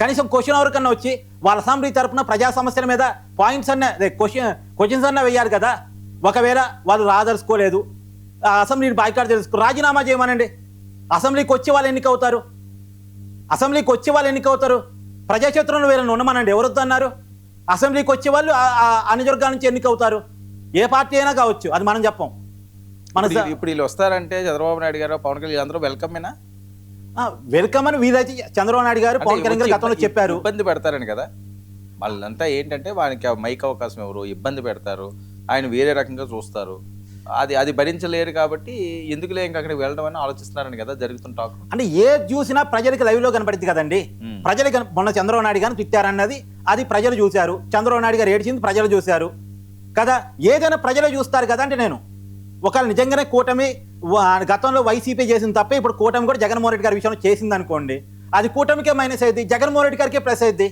కనీసం క్వశ్చన్ అవర్ కన్నా వచ్చి వాళ్ళ అసెంబ్లీ తరఫున ప్రజా సమస్యల మీద పాయింట్స్ అన్న క్వశ్చన్స్ అన్న వేయాలి కదా. ఒకవేళ వాళ్ళు రాదలుచుకోలేదు, అసెంబ్లీని బాయ్కాట్ చేసుకు రాజీనామా చేయమనండి. అసెంబ్లీకి వచ్చే వాళ్ళు ఎన్నికవుతారు, ప్రజాక్షేత్రంలో వీళ్ళని ఉండమనండి. ఎవరొద్దు అన్నారు? అసెంబ్లీకి వచ్చే వాళ్ళు అన్ని వర్గాల నుంచి ఎన్నికవుతారు. ఏ పార్టీ అయినా కావచ్చు, అది మనం చెప్పం. ఇప్పుడు వీళ్ళు వస్తారంటే చంద్రబాబు నాయుడు గారు, పవన్ కళ్యాణ్ అందరూ వెల్కమేనా? వెల్కమ్ అని వీలైతే చంద్రబాబు నాయుడు గారు, పవన్ కళ్యాణ్ గారు గతంలో చెప్పారు. ఇబ్బంది పెడతారని కదా వాళ్ళంతా. ఏంటంటే వానికి మైక్ అవకాశం ఎవరు ఇబ్బంది పెడతారు, ఆయన వేరే రకంగా చూస్తారు. అది భరించలేరు కాబట్టి ఎందుకులే ఇంకా అక్కడికి వెళ్ళడం అని ఆలోచిస్తున్నారని కదా జరుగుతున్న టాక్. అంటే ఏది చూసినా ప్రజలకు లైవ్ లో కనపడింది కదండి. ప్రజలు మొన్న చంద్రబాబు నాయుడు గారిని తిట్టారన్నది అది ప్రజలు చూశారు. చంద్రబాబు నాయుడు గారు ఏడ్చింది ప్రజలు చూశారు కదా. ఏదైనా ప్రజలు చూస్తారు కదా. అంటే నేను ఒకవేళ నిజంగానే కూటమి గతంలో వైసీపీ చేసింది తప్పే ఇప్పుడు కూటమి కూడా జగన్మోహన్ రెడ్డి గారి విషయంలో చేసింది అనుకోండి, అది కూటమికే మైనస్ అయింది, జగన్మోహన్ రెడ్డి గారికే ప్లస్ అయింది,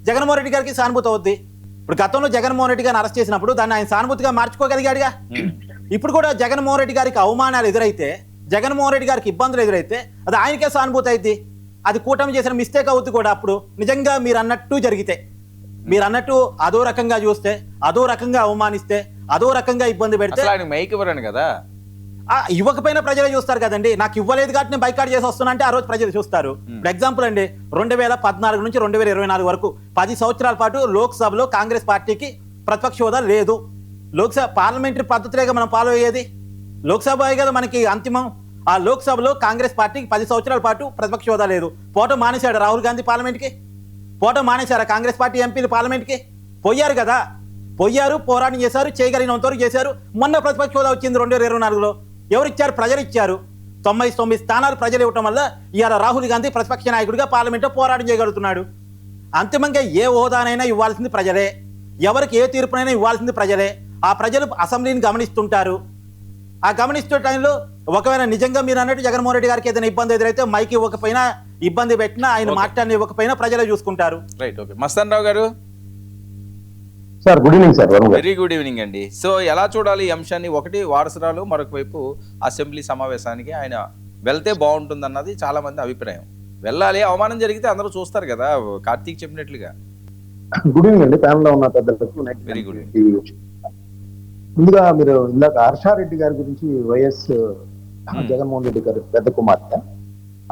జగన్మోహన్ రెడ్డి గారికి సానుభూతి అవుద్ది. ఇప్పుడు గతంలో జగన్మోహన్ రెడ్డి గారిని అరెస్ట్ చేసినప్పుడు దాన్ని ఆయన సానుభూతిగా మార్చుకోగలిగాడుగా. ఇప్పుడు కూడా జగన్మోహన్ రెడ్డి గారికి అవమానాలు ఎదురైతే, జగన్మోహన్ రెడ్డి గారికి ఇబ్బందులు ఎదురైతే అది ఆయనకే సానుభూతి అయింది. అది కూటమి చేసిన మిస్టేక్ అవుతుంది కూడా. అప్పుడు నిజంగా మీరు అన్నట్టు జరిగితే, మీరు అన్నట్టు అదో రకంగా చూస్తే, అదో రకంగా అవమానిస్తే, అదో రకంగా ఇబ్బంది పెడితే, ఆయన మైక్ ఇవ్వరని కదా, ఇవ్వకపోయినా ప్రజలే చూస్తారు కదండి. నాకు ఇవ్వలేదు కాబట్టి నేను బైకాట్ చేసి వస్తున్నా అంటే ఆ రోజు ప్రజలు చూస్తారు. ఇప్పుడు ఎగ్జాంపుల్ అండి, 2014 నుంచి 2024 వరకు 10 సంవత్సరాల పాటు లోక్సభలో కాంగ్రెస్ పార్టీకి ప్రతిపక్ష హోదా లేదు. లోక్సభ పార్లమెంటరీ పద్ధతులేగా మనం ఫాలో అయ్యేది, లోక్సభ కదా మనకి అంతిమం. ఆ లోక్సభలో కాంగ్రెస్ పార్టీకి 10 సంవత్సరాల పాటు ప్రతిపక్ష హోదా లేదు. పోవటం మానేశాడు రాహుల్ గాంధీ పార్లమెంట్కి, పోవటం మానేశారా కాంగ్రెస్ పార్టీ ఎంపీలు పార్లమెంట్కి? పోయారు కదా, పోయారు, పోరాటం చేశారు, చేయగలిగినంతవరకు చేశారు. మొన్న ప్రతిపక్ష హోదా వచ్చింది 2024లో. ఎవరు ఇచ్చారు? ప్రజలు ఇచ్చారు. 99 స్థానాలు ప్రజలు ఇవ్వటం వల్ల ఇవాళ రాహుల్ గాంధీ ప్రతిపక్ష నాయకుడిగా పార్లమెంట్లో పోరాటం చేయగలుగుతున్నాడు. అంతిమంగా ఏ హోదానైనా ఇవ్వాల్సింది ప్రజలే, ఎవరికి ఏ తీర్పునైనా ఇవ్వాల్సింది ప్రజలే. ఆ ప్రజలు అసెంబ్లీని గమనిస్తుంటారు. ఆ గమనిస్తున్న టైంలో ఒకవేళ నిజంగా మీరు అన్నట్టు జగన్మోహన్ రెడ్డి గారికి ఏదైనా ఇబ్బంది ఎదురైతే మైక్ ఇవ్వకపోయినా, ఇబ్బంది పెట్టినా, ఆయన మాట్లాడిన ఇవ్వకపోయినా ప్రజలే చూసుకుంటారు. Right, okay. మస్తాన్ రావు గారు sir, good evening sir. Very good evening అండి. సో ఎలా చూడాలి ఈ అంశాన్ని? ఒకటి వారసురాలు, మరొక వైపు అసెంబ్లీ సమావేశానికి ఆయన వెళ్తే బాగుంటుంది అన్నది చాలా మంది అభిప్రాయం. వెళ్ళాలి, అవమానం జరిగితే అందరూ చూస్తారు కదా, కార్తీక్ చెప్పినట్లుగా. గుడ్ ఈవినింగ్ అండి, ప్యానల్ లో ఉన్న పెద్దలకు. Very good. ముందుగా మీరు ఇందాక హర్షారెడ్డి గారి గురించి, వైఎస్ జగన్మోహన్ రెడ్డి గారి పెద్ద కుమార్తె,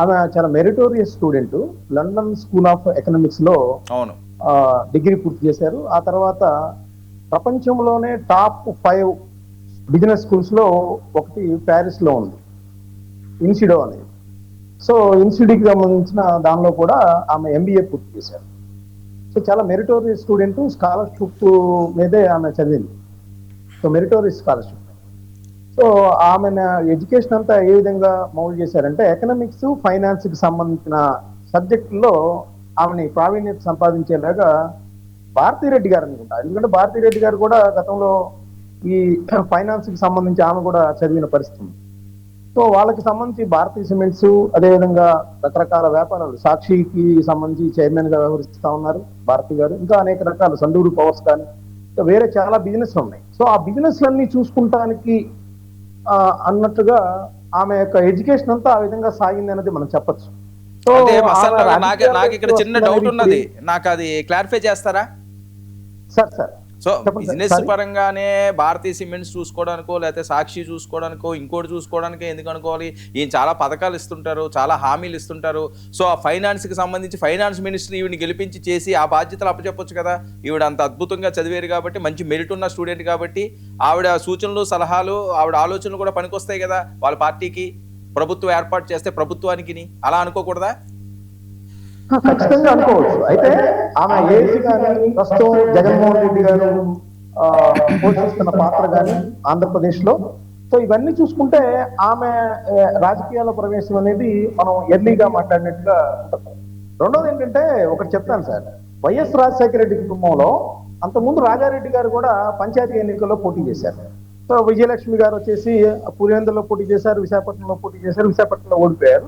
ఆమె చాలా meritorious student. London school of economics లో అవును డిగ్రీ పూర్తి చేశారు. ఆ తర్వాత ప్రపంచంలోనే టాప్ 5 బిజినెస్ స్కూల్స్ లో ఒకటి ప్యారిస్ లో ఉంది, ఇన్సిడో అనేది. సో ఇన్సిడోకి సంబంధించిన దానిలో కూడా ఆమె ఎంబీఏ పూర్తి చేశారు. సో చాలా మెరిటోరియస్ స్టూడెంట్, స్కాలర్షిప్ మీదే ఆమె చదివింది. So meritorious scholarship. సో ఆమె ఎడ్యుకేషన్ అంతా ఏ విధంగా మౌల్డ్ చేశారంటే, ఎకనామిక్స్, ఫైనాన్స్ కి సంబంధించిన సబ్జెక్టుల్లో ఆమెని ప్రావీణ్యత సంపాదించేలాగా భారతీరెడ్డి గారు అనుకుంటా. ఎందుకంటే భారతీరెడ్డి గారు కూడా గతంలో ఈ ఫైనాన్స్ కి సంబంధించి ఆమె కూడా చదివిన పరిస్థితి ఉంది. సో వాళ్ళకి సంబంధించి భారతీయ సిమెంట్స్, అదేవిధంగా రకరకాల వ్యాపారాలు, సాక్షికి సంబంధించి చైర్మన్ గా వ్యవహరిస్తూ ఉన్నారు భారతి గారు. ఇంకా అనేక రకాల సండూరు పవర్స్ కానీ, ఇంకా వేరే చాలా బిజినెస్ ఉన్నాయి. సో ఆ బిజినెస్ లన్నీ చూసుకుంటానికి అన్నట్టుగా ఆమె యొక్క ఎడ్యుకేషన్ అంతా ఆ విధంగా సాగింది అనేది మనం చెప్పచ్చు. అంటే నాకు ఇక్కడ చిన్న డౌట్ ఉన్నది, నాకు అది క్లారిఫై చేస్తారా? సార్ సార్ సో బిజినెస్ పరంగానే భారతీయ సిమెంట్స్ చూసుకోవడానికో, లేకపోతే సాక్షి చూసుకోవడానికో, ఇంకోటి చూసుకోవడానికో ఎందుకు అనుకోవాలి? ఈయన చాలా పథకాలు ఇస్తుంటారు, చాలా హామీలు ఇస్తుంటారు. సో ఆ ఫైనాన్స్కి సంబంధించి ఫైనాన్స్ మినిస్టర్ ఈవిని గెలిపించి చేసి ఆ బాధ్యతలు అప్పచెప్పొచ్చు కదా. ఈవిడ అంత అద్భుతంగా చదివేరు కాబట్టి, మంచి మెరిట్ ఉన్న స్టూడెంట్ కాబట్టి, ఆవిడ సూచనలు, సలహాలు, ఆవిడ ఆలోచనలు కూడా పనికొస్తాయి కదా వాళ్ళ పార్టీకి. ప్రభుత్వం ఏర్పాటు చేస్తే ప్రభుత్వానికి అలా అనుకోకూడదా? ఖచ్చితంగా అనుకోవచ్చు. అయితే ఆమె ఏజ్ కానీ, ప్రస్తుతం జగన్మోహన్ రెడ్డి గారు పోషిస్తున్న పాత్ర కానీ ఆంధ్రప్రదేశ్ లో, సో ఇవన్నీ చూసుకుంటే ఆమె రాజకీయాల ప్రవేశం అనేది మనం ఎర్లీగా మాట్లాడినట్టుగా ఉంటుంది. రెండోది ఏంటంటే ఒకటి చెప్తాను సార్, వైఎస్ రాజశేఖర రెడ్డి కుటుంబంలో అంతకుముందు రాజారెడ్డి గారు కూడా పంచాయతీ ఎన్నికల్లో పోటీ చేశారు. సో విజయలక్ష్మి గారు వచ్చేసి పులివెందులో పోటీ చేశారు, విశాఖపట్నంలో పోటీ చేశారు, విశాఖపట్నంలో ఓడిపోయారు.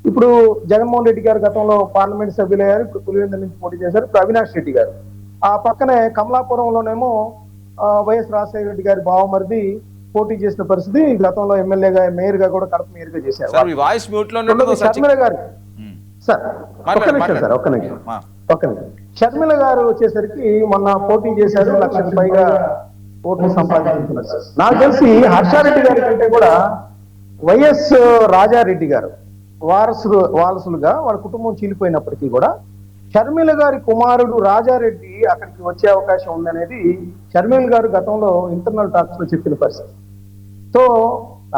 ఇప్పుడు జగన్మోహన్ రెడ్డి గారు గతంలో పార్లమెంట్ సభ్యులయ్యారు, ఇప్పుడు పులివెందుల నుంచి పోటీ చేశారు. ఇప్పుడు అవినాష్ రెడ్డి గారు, ఆ పక్కనే కమలాపురంలోనేమో వైఎస్ రాజశేఖర రెడ్డి గారి బావమరిది పోటీ చేసిన పరిస్థితి. గతంలో ఎమ్మెల్యేగా, మేయర్ గా కూడా కడప మేయర్ గా చేశారు. షర్మిల గారు సార్ ఒక్క నిమిషం షర్మిల గారు వచ్చేసరికి మొన్న పోటీ చేశారు, 1,00,000 పైగా ఓట్లు సంపాదించుకున్నారు. నాకు తెలిసి హర్షారెడ్డి గారి కంటే కూడా వైఎస్ రాజారెడ్డి గారు వారసులుగా వాళ్ళ కుటుంబం చీలిపోయినప్పటికీ కూడా షర్మిల గారి కుమారుడు రాజారెడ్డి అక్కడికి వచ్చే అవకాశం ఉందనేది షర్మిల గారు గతంలో ఇంటర్నల్ టాక్స్ లో చెప్పిన పరిస్థితి. సో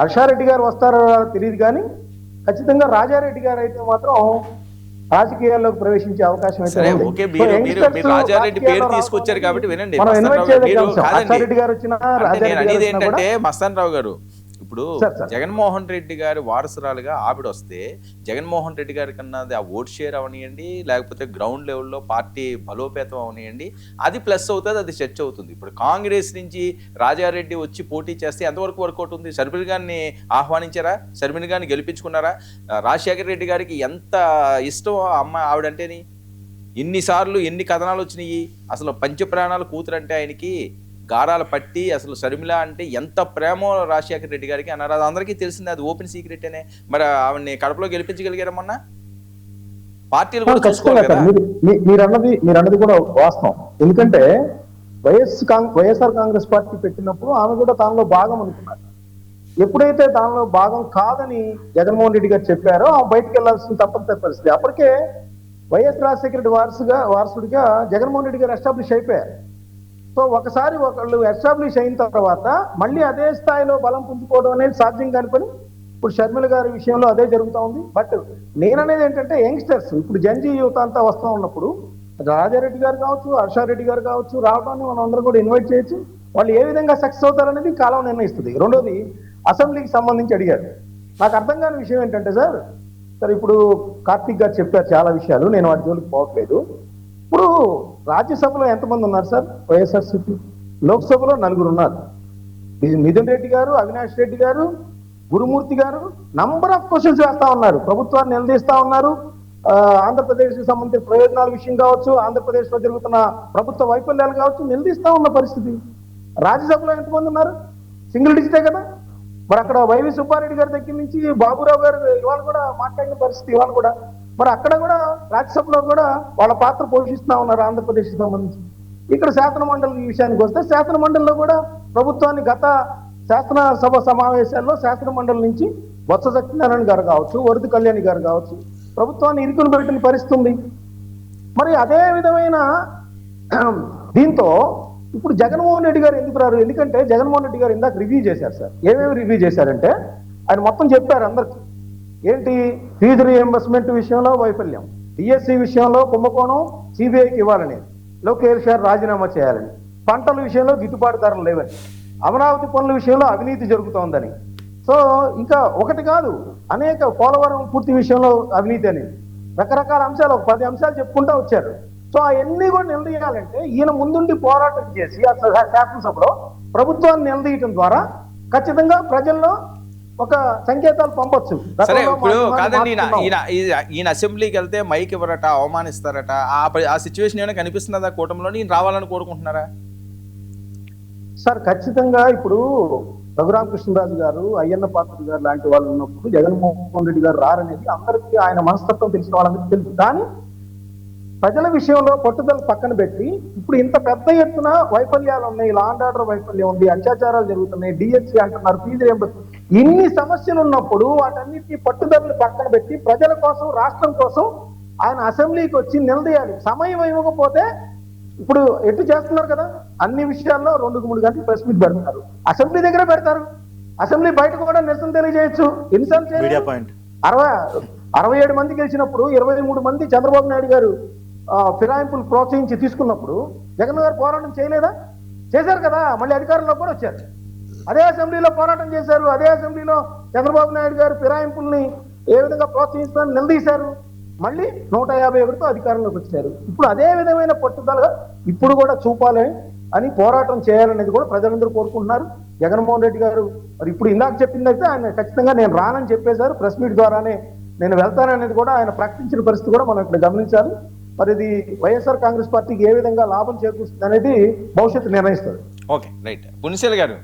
హర్షారెడ్డి గారు వస్తారో తెలియదు కానీ ఖచ్చితంగా రాజారెడ్డి గారు అయితే మాత్రం రాజకీయాల్లోకి ప్రవేశించే అవకాశం అయితే సరే ఉంది. ఓకే, సో మీరు యంగ్స్టర్స్ మీరు రాజారెడ్డి పేరు రాజకీయాల్లో తీసుకొచ్చారు రావడం కాబట్టి వినండి. మనం మస్తాన్ ఇన్వైట్ రావు గారు, చేయదగ్గ మీరు అంశం. కాదండి. అచ్చారెడ్డి గారు వచ్చినా అంటే రాజారెడ్డి నేను గారు అనేది వచ్చినా కూడా ఏంటంటే మస్తాన్ రావు గారు, ఇప్పుడు సార్. జగన్మోహన్ రెడ్డి గారి వారసురాలుగా ఆవిడ వస్తే జగన్మోహన్ రెడ్డి గారి కన్నా ఆ ఓట్ షేర్ అవనియండి, లేకపోతే గ్రౌండ్ లెవెల్లో పార్టీ బలోపేతం అవనియండి, అది ప్లస్ అవుతుంది, అది చర్చ అవుతుంది. ఇప్పుడు కాంగ్రెస్ నుంచి రాజారెడ్డి వచ్చి పోటీ చేస్తే ఎంతవరకు వర్కౌట్ ఉంది? షర్మిల గారిని ఆహ్వానించారా? షర్మిల గారిని గెలిపించుకున్నారా? రాజశేఖర రెడ్డి గారికి ఎంత ఇష్టం అమ్మ ఆవిడంటేని, ఎన్నిసార్లు ఎన్ని కథనాలు వచ్చినాయి. అసలు పంచప్రాణాలు కూతురు అంటే ఆయనకి గారాలు పట్టి, అసలు షర్మిల అంటే ఎంత ప్రేమో రాజశేఖర రెడ్డి గారికి అన్నారు. అది అందరికీ తెలిసింది, అది ఓపెన్ సీక్రెట్ అనే. మరి ఆవిడ్ని కడపలో గెలిపించగలిగారా మొన్న? పార్టీలు కూడా చూసుకోవాలి ఖచ్చితంగా కదా. సార్. మీరన్నది కూడా వాస్తవం. ఎందుకంటే వైఎస్ఆర్ కాంగ్రెస్ పార్టీ పెట్టినప్పుడు ఆమె కూడా దానిలో భాగం అనుకున్నారు. ఎప్పుడైతే దానిలో భాగం కాదని జగన్మోహన్ రెడ్డి గారు చెప్పారో ఆ బయటకు వెళ్లాల్సిన తప్పనిసరి పరిస్థితి. అప్పటికే వైఎస్ రాజశేఖర రెడ్డి వారసుడిగా జగన్మోహన్ రెడ్డి గారు ఎస్టాబ్లిష్ అయిపోయారు. సో ఒకసారి ఒకళ్ళు ఎస్టాబ్లిష్ అయిన తర్వాత మళ్ళీ అదే స్థాయిలో బలం పుంజుకోవడం అనేది సాధ్యం కాని పని. ఇప్పుడు షర్మిల గారి విషయంలో అదే జరుగుతూ ఉంది. బట్ నేననేది ఏంటంటే యంగ్స్టర్స్, ఇప్పుడు జంజీ యువత అంతా వస్తూ ఉన్నప్పుడు రాజారెడ్డి గారు కావచ్చు, హర్షారెడ్డి గారు కావచ్చు, రావడాన్ని మనం అందరం కూడా ఇన్వైట్ చేయొచ్చు. వాళ్ళు ఏ విధంగా సక్సెస్ అవుతారనేది కాలం నిర్ణయిస్తుంది. రెండోది, అసెంబ్లీకి సంబంధించి అడిగారు. నాకు అర్థం కాని విషయం ఏంటంటే సార్ ఇప్పుడు కార్తీక్ గారు చెప్పారు చాలా విషయాలు, నేను వాటి జోలికి పోవట్లేదు. ఇప్పుడు రాజ్యసభలో ఎంతమంది ఉన్నారు సార్ వైఎస్ఆర్సీపీ? లోక్సభలో 4 ఉన్నారు. మిథున్ రెడ్డి గారు, అవినాష్ రెడ్డి గారు, గురుమూర్తి గారు నంబర్ ఆఫ్ క్వశ్చన్స్ వేస్తా ఉన్నారు, ప్రభుత్వాన్ని నిలదీస్తా ఉన్నారు. ఆంధ్రప్రదేశ్ కి సంబంధించిన ప్రయోజనాల విషయం కావచ్చు, ఆంధ్రప్రదేశ్ లో జరుగుతున్న ప్రభుత్వ వైఫల్యాలు కావచ్చు, నిలదీస్తా ఉన్న పరిస్థితి. రాజ్యసభలో ఎంతమంది ఉన్నారు? సింగిల్ డిజిటే కదా. మరి అక్కడ వైవి సుబ్బారెడ్డి గారి దగ్గర నుంచి బాబురావు గారు ఇవాళ కూడా మాట్లాడిన పరిస్థితి ఇవాళ కూడా. మరి అక్కడ కూడా రాజ్యసభలో కూడా వాళ్ళ పాత్ర పోషిస్తా ఉన్నారు ఆంధ్రప్రదేశ్కి సంబంధించి. ఇక్కడ శాసన మండలి విషయానికి వస్తే శాసన మండలిలో కూడా ప్రభుత్వాన్ని గత శాసనసభ సమావేశాల్లో శాసన మండలి నుంచి బొత్స సత్యనారాయణ గారు కావచ్చు, వరద కళ్యాణి గారు కావచ్చు, ప్రభుత్వాన్ని ఇరుకులు పెట్టిన పరిస్థితి ఉంది. మరి అదే విధమైన దీంతో ఇప్పుడు జగన్మోహన్ రెడ్డి గారు ఎందుకు రారు? ఎందుకంటే జగన్మోహన్ రెడ్డి గారు ఇందాక రివ్యూ చేశారు సార్. ఏమేమి రివ్యూ చేశారంటే ఆయన మొత్తం చెప్పారు అందరికి. ఏంటి? ఫీజు రీఎంబర్స్మెంట్ విషయంలో వైఫల్యం, డిఎస్సి విషయంలో కుంభకోణం, సిబిఐకి ఇవ్వాలని, లోకేష్ గారు రాజీనామా చేయాలని, పంటల విషయంలో గిట్టుబాటు ధరలు లేవని, అమరావతి పనుల విషయంలో అవినీతి జరుగుతోందని. సో ఇంకా ఒకటి కాదు, అనేక పోలవరం పూర్తి విషయంలో అవినీతి అనేది రకరకాల అంశాలు, 10 అంశాలు చెప్పుకుంటూ వచ్చారు. సో అవన్నీ కూడా నిలదీయాలంటే ఈయన ముందుండి పోరాటం చేసి అసలు శాసనసభలో ప్రభుత్వాన్ని నిలదీయటం ద్వారా ఖచ్చితంగా ప్రజల్లో ఒక సంకేతాలు పంపొచ్చు. సరే ఇప్పుడు కాదండి, ఈయన అసెంబ్లీకి వెళ్తే మైక్ ఇవ్వరట, అవమానిస్తారట, ఆ సిచ్యువేషన్ ఏమైనా కనిపిస్తున్నదా కూటమిలో? ఈయన రావాలని కోరుకుంటున్నారా? సార్ ఖచ్చితంగా ఇప్పుడు రఘురామకృష్ణరాజు గారు, అయ్యన్న పాత్రుడు గారు లాంటి వాళ్ళు ఉన్నప్పుడు జగన్మోహన్ రెడ్డి గారు రారనేది అందరికీ ఆయన మనస్తత్వం తెలిసిన వాళ్ళందరికీ తెలుసు. కానీ ప్రజల విషయంలో పట్టుదల పక్కన పెట్టి ఇప్పుడు ఇంత పెద్ద ఎత్తున వైఫల్యాలు ఉన్నాయి, లా అండ్ ఆర్డర్ వైఫల్యం ఉంది, అత్యాచారాలు జరుగుతున్నాయి, డిఎస్సి అంటున్నారు, ఫీజు రియంబర్స్మెంట్, ఇన్ని సమస్యలు ఉన్నప్పుడు వాటన్నిటికీ పట్టుదలని పక్కన పెట్టి ప్రజల కోసం, రాష్ట్రం కోసం ఆయన అసెంబ్లీకి వచ్చి నిలదీయాలి. సమయం ఇవ్వకపోతే ఇప్పుడు ఎటు చేస్తున్నారు కదా, అన్ని విషయాల్లో 2-3 గంటలు ప్రెస్ మీట్ పెడతారు, అసెంబ్లీ దగ్గర పెడతారు, అసెంబ్లీ బయట కూడా నిరసన తెలియజేయచ్చు. ఎన్నిసార్లు చేయాలి? 67 మంది గెలిచినప్పుడు 23 మంది చంద్రబాబు నాయుడు గారు ఫిరాయింపులు ప్రోత్సహించి తీసుకున్నప్పుడు జగన్ గారు పోరాటం చేయలేదా? చేశారు కదా. మళ్ళీ అధికారంలో కూడా వచ్చారు, అదే అసెంబ్లీలో పోరాటం చేశారు, అదే అసెంబ్లీలో చంద్రబాబు నాయుడు గారు ఫిరాయింపుల్ని ఏ విధంగా ప్రోత్సహిస్తారని నిలదీశారు. మళ్ళీ 151తో అధికారంలోకి వచ్చారు. ఇప్పుడు అదే విధమైన పట్టుదలగా ఇప్పుడు కూడా చూపాలి అని పోరాటం చేయాలనేది కూడా ప్రజలందరూ కోరుకుంటున్నారు. జగన్మోహన్ రెడ్డి గారు మరి ఇప్పుడు ఇందాక చెప్పిందైతే ఆయన ఖచ్చితంగా నేను రానని చెప్పేశారు. ప్రెస్ మీట్ ద్వారానే నేను వెళ్తాననేది కూడా ఆయన ప్రకటించిన పరిస్థితి కూడా మనం ఇక్కడ గమనించాలి. మరి ఇది వైఎస్ఆర్ కాంగ్రెస్ పార్టీకి ఏ విధంగా లాభం చేకూరుస్తుంది అనేది భవిష్యత్తు నిర్ణయిస్తుంది. Okay, right. పునిశేల్ గారు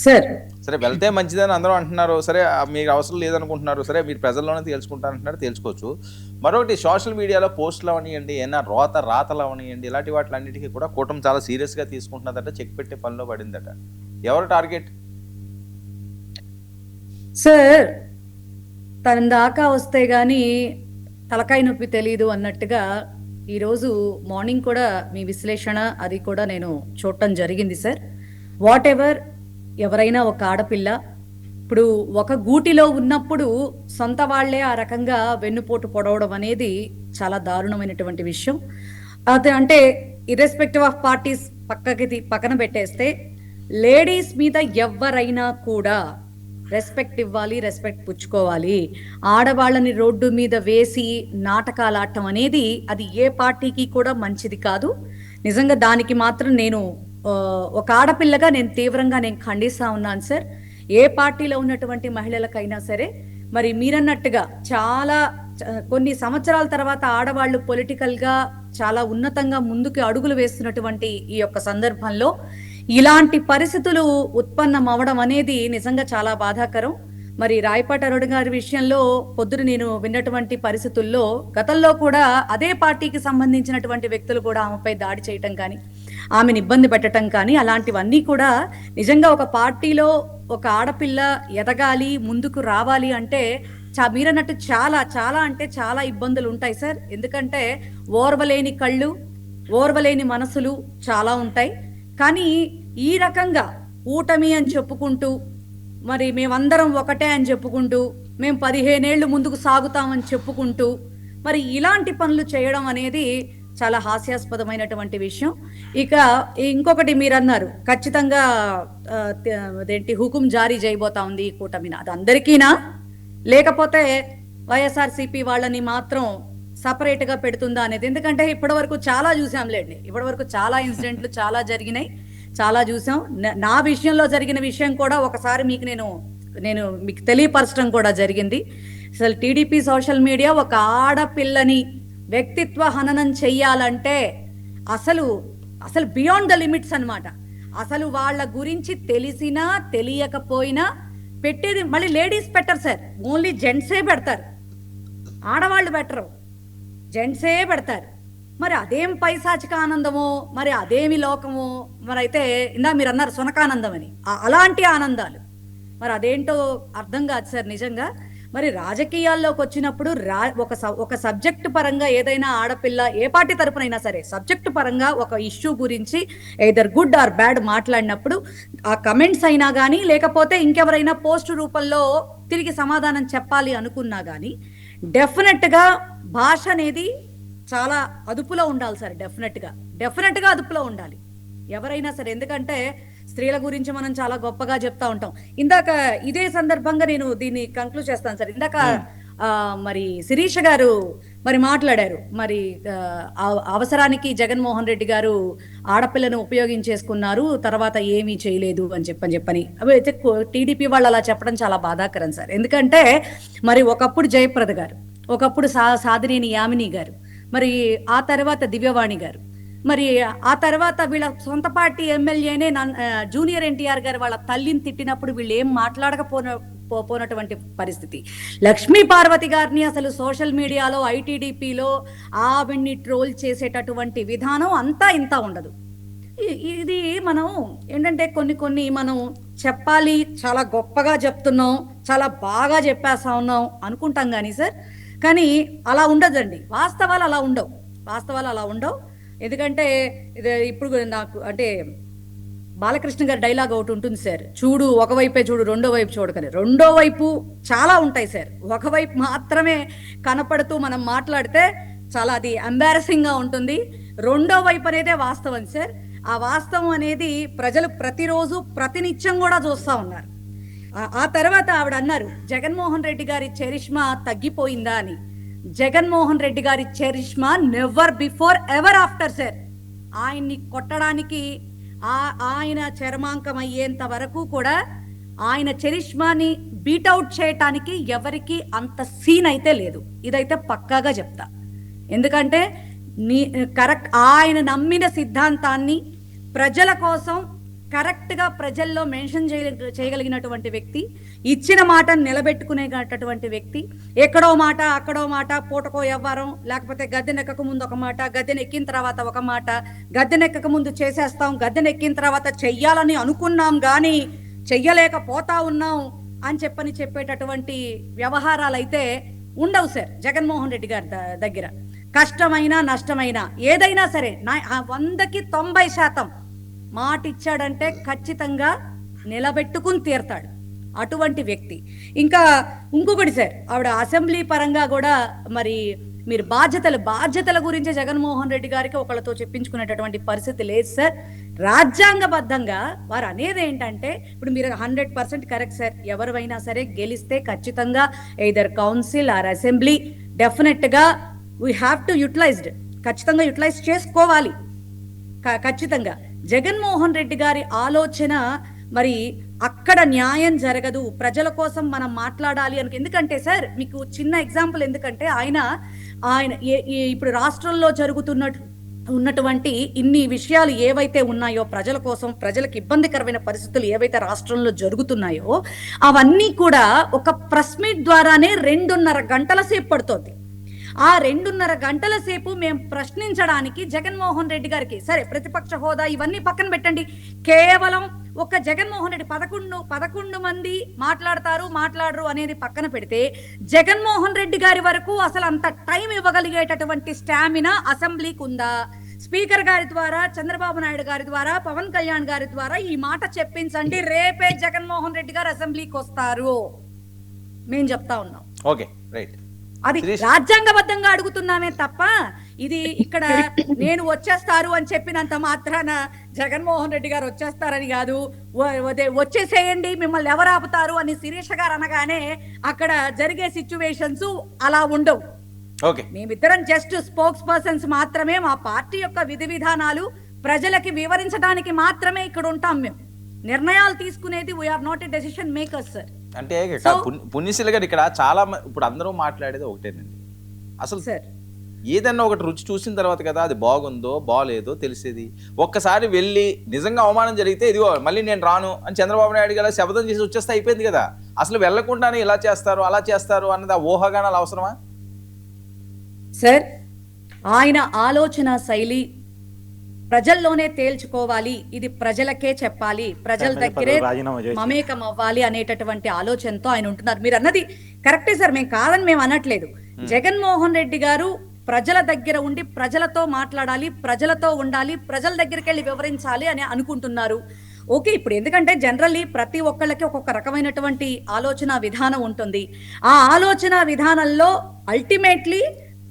సార్, సరే వెళ్తే మంచిదని అందరూ అంటున్నారు. సరే మీకు అవసరం లేదనుకుంటున్నారు. సరే మీరు ప్రజల్లోనే తేల్చుకుంటారంటున్నారు, తేల్చుకోవచ్చు. మరొకటి, సోషల్ మీడియాలో పోస్టులు అవనియండి, ఏమైనా రాతలు అవనియండి, ఇలాంటి వాటిలన్నిటికీ కూడా కూటమి చాలా సీరియస్గా తీసుకుంటున్నదట, చెక్ పెట్టే పనిలో పడిందట. ఎవరు టార్గెట్? సార్ తన దాకా వస్తే గానీ తలకాయ నొప్పి తెలీదు అన్నట్టుగా ఈరోజు మార్నింగ్ కూడా మీ విశ్లేషణ అది కూడా నేను చూడటం జరిగింది సార్. వాట్ ఎవర్, ఎవరైనా ఒక ఆడపిల్ల ఇప్పుడు ఒక గూటిలో ఉన్నప్పుడు సొంత వాళ్లే ఆ రకంగా వెన్నుపోటు పొడవడం అనేది చాలా దారుణమైనటువంటి విషయం. అది అంటే ఇర్రెస్పెక్టివ్ ఆఫ్ పార్టీస్ పక్కన పెట్టేస్తే లేడీస్ మీద ఎవరైనా కూడా రెస్పెక్ట్ ఇవ్వాలి, రెస్పెక్ట్ పుచ్చుకోవాలి. ఆడవాళ్ళని రోడ్డు మీద వేసి నాటకాలు ఆడటం అనేది అది ఏ పార్టీకి కూడా మంచిది కాదు. నిజంగా దానికి మాత్రం నేను ఒక ఆడపిల్లగా నేను తీవ్రంగా ఖండిస్తా ఉన్నాను సార్. ఏ పార్టీలో ఉన్నటువంటి మహిళలకైనా సరే, మరి మీరన్నట్టుగా చాలా కొన్ని సంవత్సరాల తర్వాత ఆడవాళ్ళు పొలిటికల్ గా చాలా ఉన్నతంగా ముందుకు అడుగులు వేస్తున్నటువంటి ఈ యొక్క సందర్భంలో ఇలాంటి పరిస్థితులు ఉత్పన్నం అవడం అనేది నిజంగా చాలా బాధాకరం. మరి రాయపాటి అరుణ్ గారి విషయంలో పొద్దున నేను విన్నటువంటి పరిస్థితుల్లో గతంలో కూడా అదే పార్టీకి సంబంధించినటువంటి వ్యక్తులు కూడా ఆమెపై దాడి చేయటం కానీ, ఆమెను ఇబ్బంది పెట్టడం కానీ, అలాంటివన్నీ కూడా నిజంగా ఒక పార్టీలో ఒక ఆడపిల్ల ఎదగాలి, ముందుకు రావాలి అంటే మీరన్నట్టు చాలా చాలా అంటే చాలా ఇబ్బందులు ఉంటాయి సార్. ఎందుకంటే ఓర్వలేని కళ్ళు, ఓర్వలేని మనసులు చాలా ఉంటాయి. కానీ ఈ రకంగా కూటమి అని చెప్పుకుంటూ, మరి మేమందరం ఒకటే అని చెప్పుకుంటూ, మేము 15 ఏళ్ళు ముందుకు సాగుతామని చెప్పుకుంటూ మరి ఇలాంటి పనులు చేయడం అనేది చాలా హాస్యాస్పదమైనటువంటి విషయం. ఇక ఇంకొకటి మీరు అన్నారు, ఖచ్చితంగా అదేంటి హుకుం జారీ చేయబోతా ఉంది ఈ కూటమిన. అది అందరికీనా, లేకపోతే వైఎస్ఆర్సీపీ వాళ్ళని మాత్రం సపరేట్ గా పెడుతుందా అనేది? ఎందుకంటే ఇప్పటి వరకు చాలా చూసాంలేండి, ఇప్పటి వరకు చాలా ఇన్సిడెంట్లు చాలా జరిగినాయి, చాలా చూసాం. నా విషయంలో జరిగిన విషయం కూడా ఒకసారి నేను మీకు తెలియపరచడం కూడా జరిగింది. అసలు టీడీపీ సోషల్ మీడియా ఒక ఆడపిల్లని వ్యక్తిత్వ హననం చెయ్యాలంటే అసలు బియాండ్ ద లిమిట్స్ అన్నమాట. అసలు వాళ్ళ గురించి తెలిసినా తెలియకపోయినా పెట్టేది మళ్ళీ లేడీస్ పెట్టరు సార్, ఓన్లీ జెంట్సే పెడతారు, ఆడవాళ్ళు పెట్టరు, జెంట్సే పెడతారు. మరి అదేం పైశాచిక ఆనందమో, మరి అదేమి లోకమో, మరి అయితే ఇందా మీరు అన్నారు సునకానందం అని, అలాంటి ఆనందాలు మరి అదేంటో అర్థం కాదు సార్ నిజంగా. మరి రాజకీయాల్లోకి వచ్చినప్పుడు ఒక సబ్జెక్ట్ పరంగా ఏదైనా ఆడపిల్ల ఏ పార్టీ తరపునైనా సరే సబ్జెక్ట్ పరంగా ఒక ఇష్యూ గురించి ఎయిదర్ గుడ్ ఆర్ బ్యాడ్ మాట్లాడినప్పుడు ఆ కమెంట్స్ అయినా కానీ, లేకపోతే ఇంకెవరైనా పోస్ట్ రూపంలో తిరిగి సమాధానం చెప్పాలి అనుకున్నా కానీ డెఫినెట్ గా భాష అనేది చాలా అదుపులో ఉండాలి సార్. డెఫినెట్ గా అదుపులో ఉండాలి ఎవరైనా సరే. ఎందుకంటే స్త్రీల గురించి మనం చాలా గొప్పగా చెప్తా ఉంటాం. ఇందాక ఇదే సందర్భంగా నేను దీన్ని కంక్లూడ్ చేస్తాను సార్. ఇందాక మరి శిరీష గారు మరి మాట్లాడారు, మరి అవసరానికి జగన్మోహన్ రెడ్డి గారు ఆడపిల్లను ఉపయోగించేసుకున్నారు, తర్వాత ఏమీ చేయలేదు అని చెప్పని అయితే టీడీపీ వాళ్ళు అలా చెప్పడం చాలా బాధాకరం సార్. ఎందుకంటే మరి ఒకప్పుడు జయప్రద గారు, ఒకప్పుడు సాదినేని యామిని గారు, మరి ఆ తర్వాత దివ్యవాణి గారు, మరి ఆ తర్వాత వీళ్ళ సొంత పార్టీ ఎమ్మెల్యేనే జూనియర్ ఎన్టీఆర్ గారు వాళ్ళ తల్లిని తిట్టినప్పుడు వీళ్ళు ఏం మాట్లాడకపోనటువంటి పరిస్థితి. లక్ష్మీ పార్వతి గారిని అసలు సోషల్ మీడియాలో ఐటీడీపీలో ఆవిడ్ని ట్రోల్ చేసేటటువంటి విధానం అంతా ఇంత ఉండదు. ఇది మనం ఏంటంటే కొన్ని మనం చెప్పాలి, చాలా గొప్పగా చెప్తున్నాం, చాలా బాగా చెప్పేస్తా ఉన్నాం అనుకుంటాం కానీ సార్, కానీ అలా ఉండదండి. వాస్తవాలు అలా ఉండవు. ఎందుకంటే ఇప్పుడు నాకు అంటే బాలకృష్ణ గారి డైలాగ్ ఒకటి ఉంటుంది సార్, చూడు ఒకవైపే చూడు రెండో వైపు చూడకని. రెండో వైపు చాలా ఉంటాయి సార్, ఒకవైపు మాత్రమే కనపడుతూ మనం మాట్లాడితే చాలా అది ఎంబారసింగ్ గా ఉంటుంది. రెండో వైపు అనేదే వాస్తవం సార్. ఆ వాస్తవం అనేది ప్రజలు ప్రతిరోజు ప్రతినిత్యం కూడా చూస్తా ఉన్నారు. ఆ తర్వాత ఆవిడ అన్నారు జగన్మోహన్ రెడ్డి గారి చరిష్మా తగ్గిపోయిందా అని. జగన్మోహన్ రెడ్డి గారి charisma never before ever after sir. ఆయన్ని కొట్టడానికి ఆయన చర్మాంకం అయ్యేంత వరకు కూడా ఆయన చరిష్మాని బీట్అవుట్ చేయటానికి ఎవరికి అంత సీన్ అయితే లేదు. ఇదైతే పక్కాగా చెప్తా. ఎందుకంటే కరెక్ట్ ఆయన నమ్మిన సిద్ధాంతాన్ని ప్రజల కోసం కరెక్ట్ గా ప్రజల్లో మెన్షన్ చేయగలిగినటువంటి వ్యక్తి, ఇచ్చిన మాటను నిలబెట్టుకునేటటువంటి వ్యక్తి. ఎక్కడో మాట అక్కడో మాట, పూటకో ఎవ్వరం, లేకపోతే గద్దెనెక్కక ముందు ఒక మాట, గద్దెనెక్కిన తర్వాత ఒక మాట, గద్దెనెక్కక ముందు చేసేస్తాం, గద్దెనెక్కిన తర్వాత చెయ్యాలని అనుకున్నాం గాని చెయ్యలేకపోతా ఉన్నాం అని చెప్పేటటువంటి వ్యవహారాలు అయితే ఉండవు సార్ జగన్మోహన్ రెడ్డి గారి దగ్గర. కష్టమైనా నష్టమైనా ఏదైనా సరే 100కి 90% మాట ఇచ్చాడంటే ఖచ్చితంగా నిలబెట్టుకుని తీరతాడు. అటువంటి వ్యక్తి. ఇంకా ఇంకొకటి సార్, ఆవిడ అసెంబ్లీ పరంగా కూడా మరి మీరు బాధ్యతల గురించి జగన్మోహన్ రెడ్డి గారికి ఒకళ్ళతో చెప్పించుకునేటటువంటి పరిస్థితి లేదు సార్. రాజ్యాంగబద్ధంగా వారు అనేది ఏంటంటే, ఇప్పుడు మీరు 100% కరెక్ట్ సార్, ఎవరైనా సరే గెలిస్తే ఖచ్చితంగా ఎయిదర్ కౌన్సిల్ ఆర్ అసెంబ్లీ డెఫినెట్గా వీ హ్యావ్ టు యూటిలైజ్డ్, ఖచ్చితంగా యూటిలైజ్ చేసుకోవాలి. ఖచ్చితంగా జగన్మోహన్ రెడ్డి గారి ఆలోచన మరి అక్కడ న్యాయం జరగదు, ప్రజల కోసం మనం మాట్లాడాలి అని. ఎందుకంటే సార్ మీకు చిన్న ఎగ్జాంపుల్, ఎందుకంటే ఆయన ఇప్పుడు రాష్ట్రంలో ఉన్నటువంటి ఇన్ని విషయాలు ఏవైతే ఉన్నాయో, ప్రజల కోసం, ప్రజలకు ఇబ్బందికరమైన పరిస్థితులు ఏవైతే రాష్ట్రంలో జరుగుతున్నాయో అవన్నీ కూడా ఒక ప్రెస్ మీట్ ద్వారానే 2.5 గంటల సేపు పడుతోంది. ఆ 2.5 గంటల సేపు మేము ప్రశ్నించడానికి జగన్మోహన్ రెడ్డి గారికి, సరే ప్రతిపక్ష హోదా ఇవన్నీ పక్కన పెట్టండి, కేవలం ఒక జగన్మోహన్ రెడ్డి 11 మంది మాట్లాడరు అనేది పక్కన పెడితే, జగన్మోహన్ రెడ్డి గారి వరకు అసలు అంత టైం ఇవ్వగలిగేటటువంటి స్టామినా అసెంబ్లీకి ఉందా? స్పీకర్ గారి ద్వారా, చంద్రబాబు నాయుడు గారి ద్వారా, పవన్ కళ్యాణ్ గారి ద్వారా ఈ మాట చెప్పించండి, రేపే జగన్మోహన్ రెడ్డి గారు అసెంబ్లీకి వస్తారు, మేము చెప్తా ఉన్నాం. Okay, right. అది రాజ్యాంగబద్ధంగా అడుగుతున్నామే తప్ప, ఇది ఇక్కడ నేను వచ్చేస్తారు అని చెప్పినంత మాత్రాన జగన్మోహన్ రెడ్డి గారు వచ్చేస్తారని కాదు, వచ్చేసేయండి మిమ్మల్ని ఎవరు ఆపుతారు అని శిరీష గారు అనగానే అక్కడ జరిగే సిచ్యువేషన్స్ అలా ఉండవు. ఓకే, మేమిద్దరం జస్ట్ స్పోక్స్ పర్సన్స్ మాత్రమే, మా పార్టీ యొక్క విధి విధానాలు ప్రజలకి వివరించడానికి మాత్రమే ఇక్కడ ఉంటాం. మేము నిర్ణయాలు తీసుకునేది we are not a decision makers sir. అంటే పుణ్యశీల గారు ఇక్కడ చాలా ఇప్పుడు అందరూ మాట్లాడేది ఒకటేనండి, అసలు సార్ ఏదన్నా ఒకటి రుచి చూసిన తర్వాత కదా అది బాగుందో బాగలేదో తెలిసేది. ఒక్కసారి వెళ్ళి నిజంగా అవమానం జరిగితే ఇదిగో మళ్ళీ నేను రాను అని చంద్రబాబు నాయుడు గారు శపథం చేసి వచ్చేస్తే అయిపోయింది కదా. అసలు వెళ్లకుండానే ఇలా చేస్తారు అలా చేస్తారు అన్నది ఆ ఊహాగానాలు అవసరమా సార్? ఆయన ఆలోచన శైలి ప్రజల్లోనే తేల్చుకోవాలి, ఇది ప్రజలకే చెప్పాలి, ప్రజల దగ్గరే మమేకం అవ్వాలి అనేటటువంటి ఆలోచనతో ఆయన ఉంటున్నారు. మీరు అన్నది కరెక్టే సార్, మేము కాదని మేము అనట్లేదు. జగన్మోహన్ రెడ్డి గారు ప్రజల దగ్గర ఉండి ప్రజలతో మాట్లాడాలి, ప్రజలతో ఉండాలి, ప్రజల దగ్గరికి వెళ్ళి వివరించాలి అని అనుకుంటున్నారు. ఓకే, ఇప్పుడు ఎందుకంటే జనరల్లీ ప్రతి ఒక్కళ్ళకి ఒక్కొక్క రకమైనటువంటి ఆలోచన విధానం ఉంటుంది. ఆ ఆలోచన విధానంలో అల్టిమేట్లీ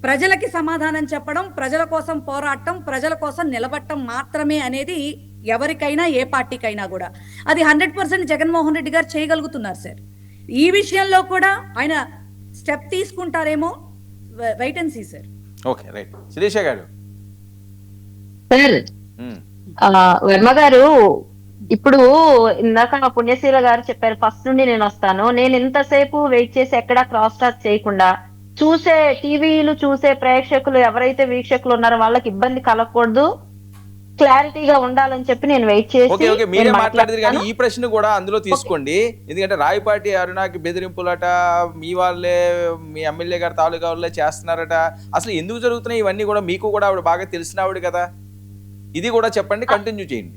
ప్రజలకి సమాధానం చెప్పడం, ప్రజల కోసం పోరాటం, ప్రజల కోసం నిలబడటం మాత్రమే అనేది ఎవరికైనా ఏ పార్టీకైనా కూడా అది 100% జగన్మోహన్ రెడ్డి గారు చేయగలుగుతున్నారు సార్. ఈ విషయంలో కూడా ఆయన స్టెప్ తీసుకుంటారేమో, wait and see sir. Okay, right. Shirisha గారు. సార్ వర్మ గారు, ఇప్పుడు ఇందాక పుణ్యశీల గారు చెప్పారు ఫస్ట్ నుండి నేను వస్తాను, నేను ఇంతసేపు వెయిట్ చేసి ఎక్కడా క్రాస్ టాక్ చేయకుండా చూసే టీవీలు చూసే ప్రేక్షకులు ఎవరైతే వీక్షకులు ఉన్నారో వాళ్ళకి ఇబ్బంది కలగకూడదు, క్లారిటీగా ఉండాలని చెప్పి నేను వెయిట్ చేసి మీరే మాట్లాడేది. కానీ ఈ ప్రశ్న కూడా అందులో తీసుకోండి, ఎందుకంటే రాయపాటి అరుణాకి బెదిరింపులట, మీ వాళ్ళే మీ ఎమ్మెల్యే గారు తాలూకా వాళ్ళే చేస్తున్నారట, అసలు ఎందుకు జరుగుతున్నాయి ఇవన్నీ కూడా మీకు కూడా ఆవిడ బాగా తెలిసిన ఆవిడ కదా, ఇది కూడా చెప్పండి, కంటిన్యూ చేయండి.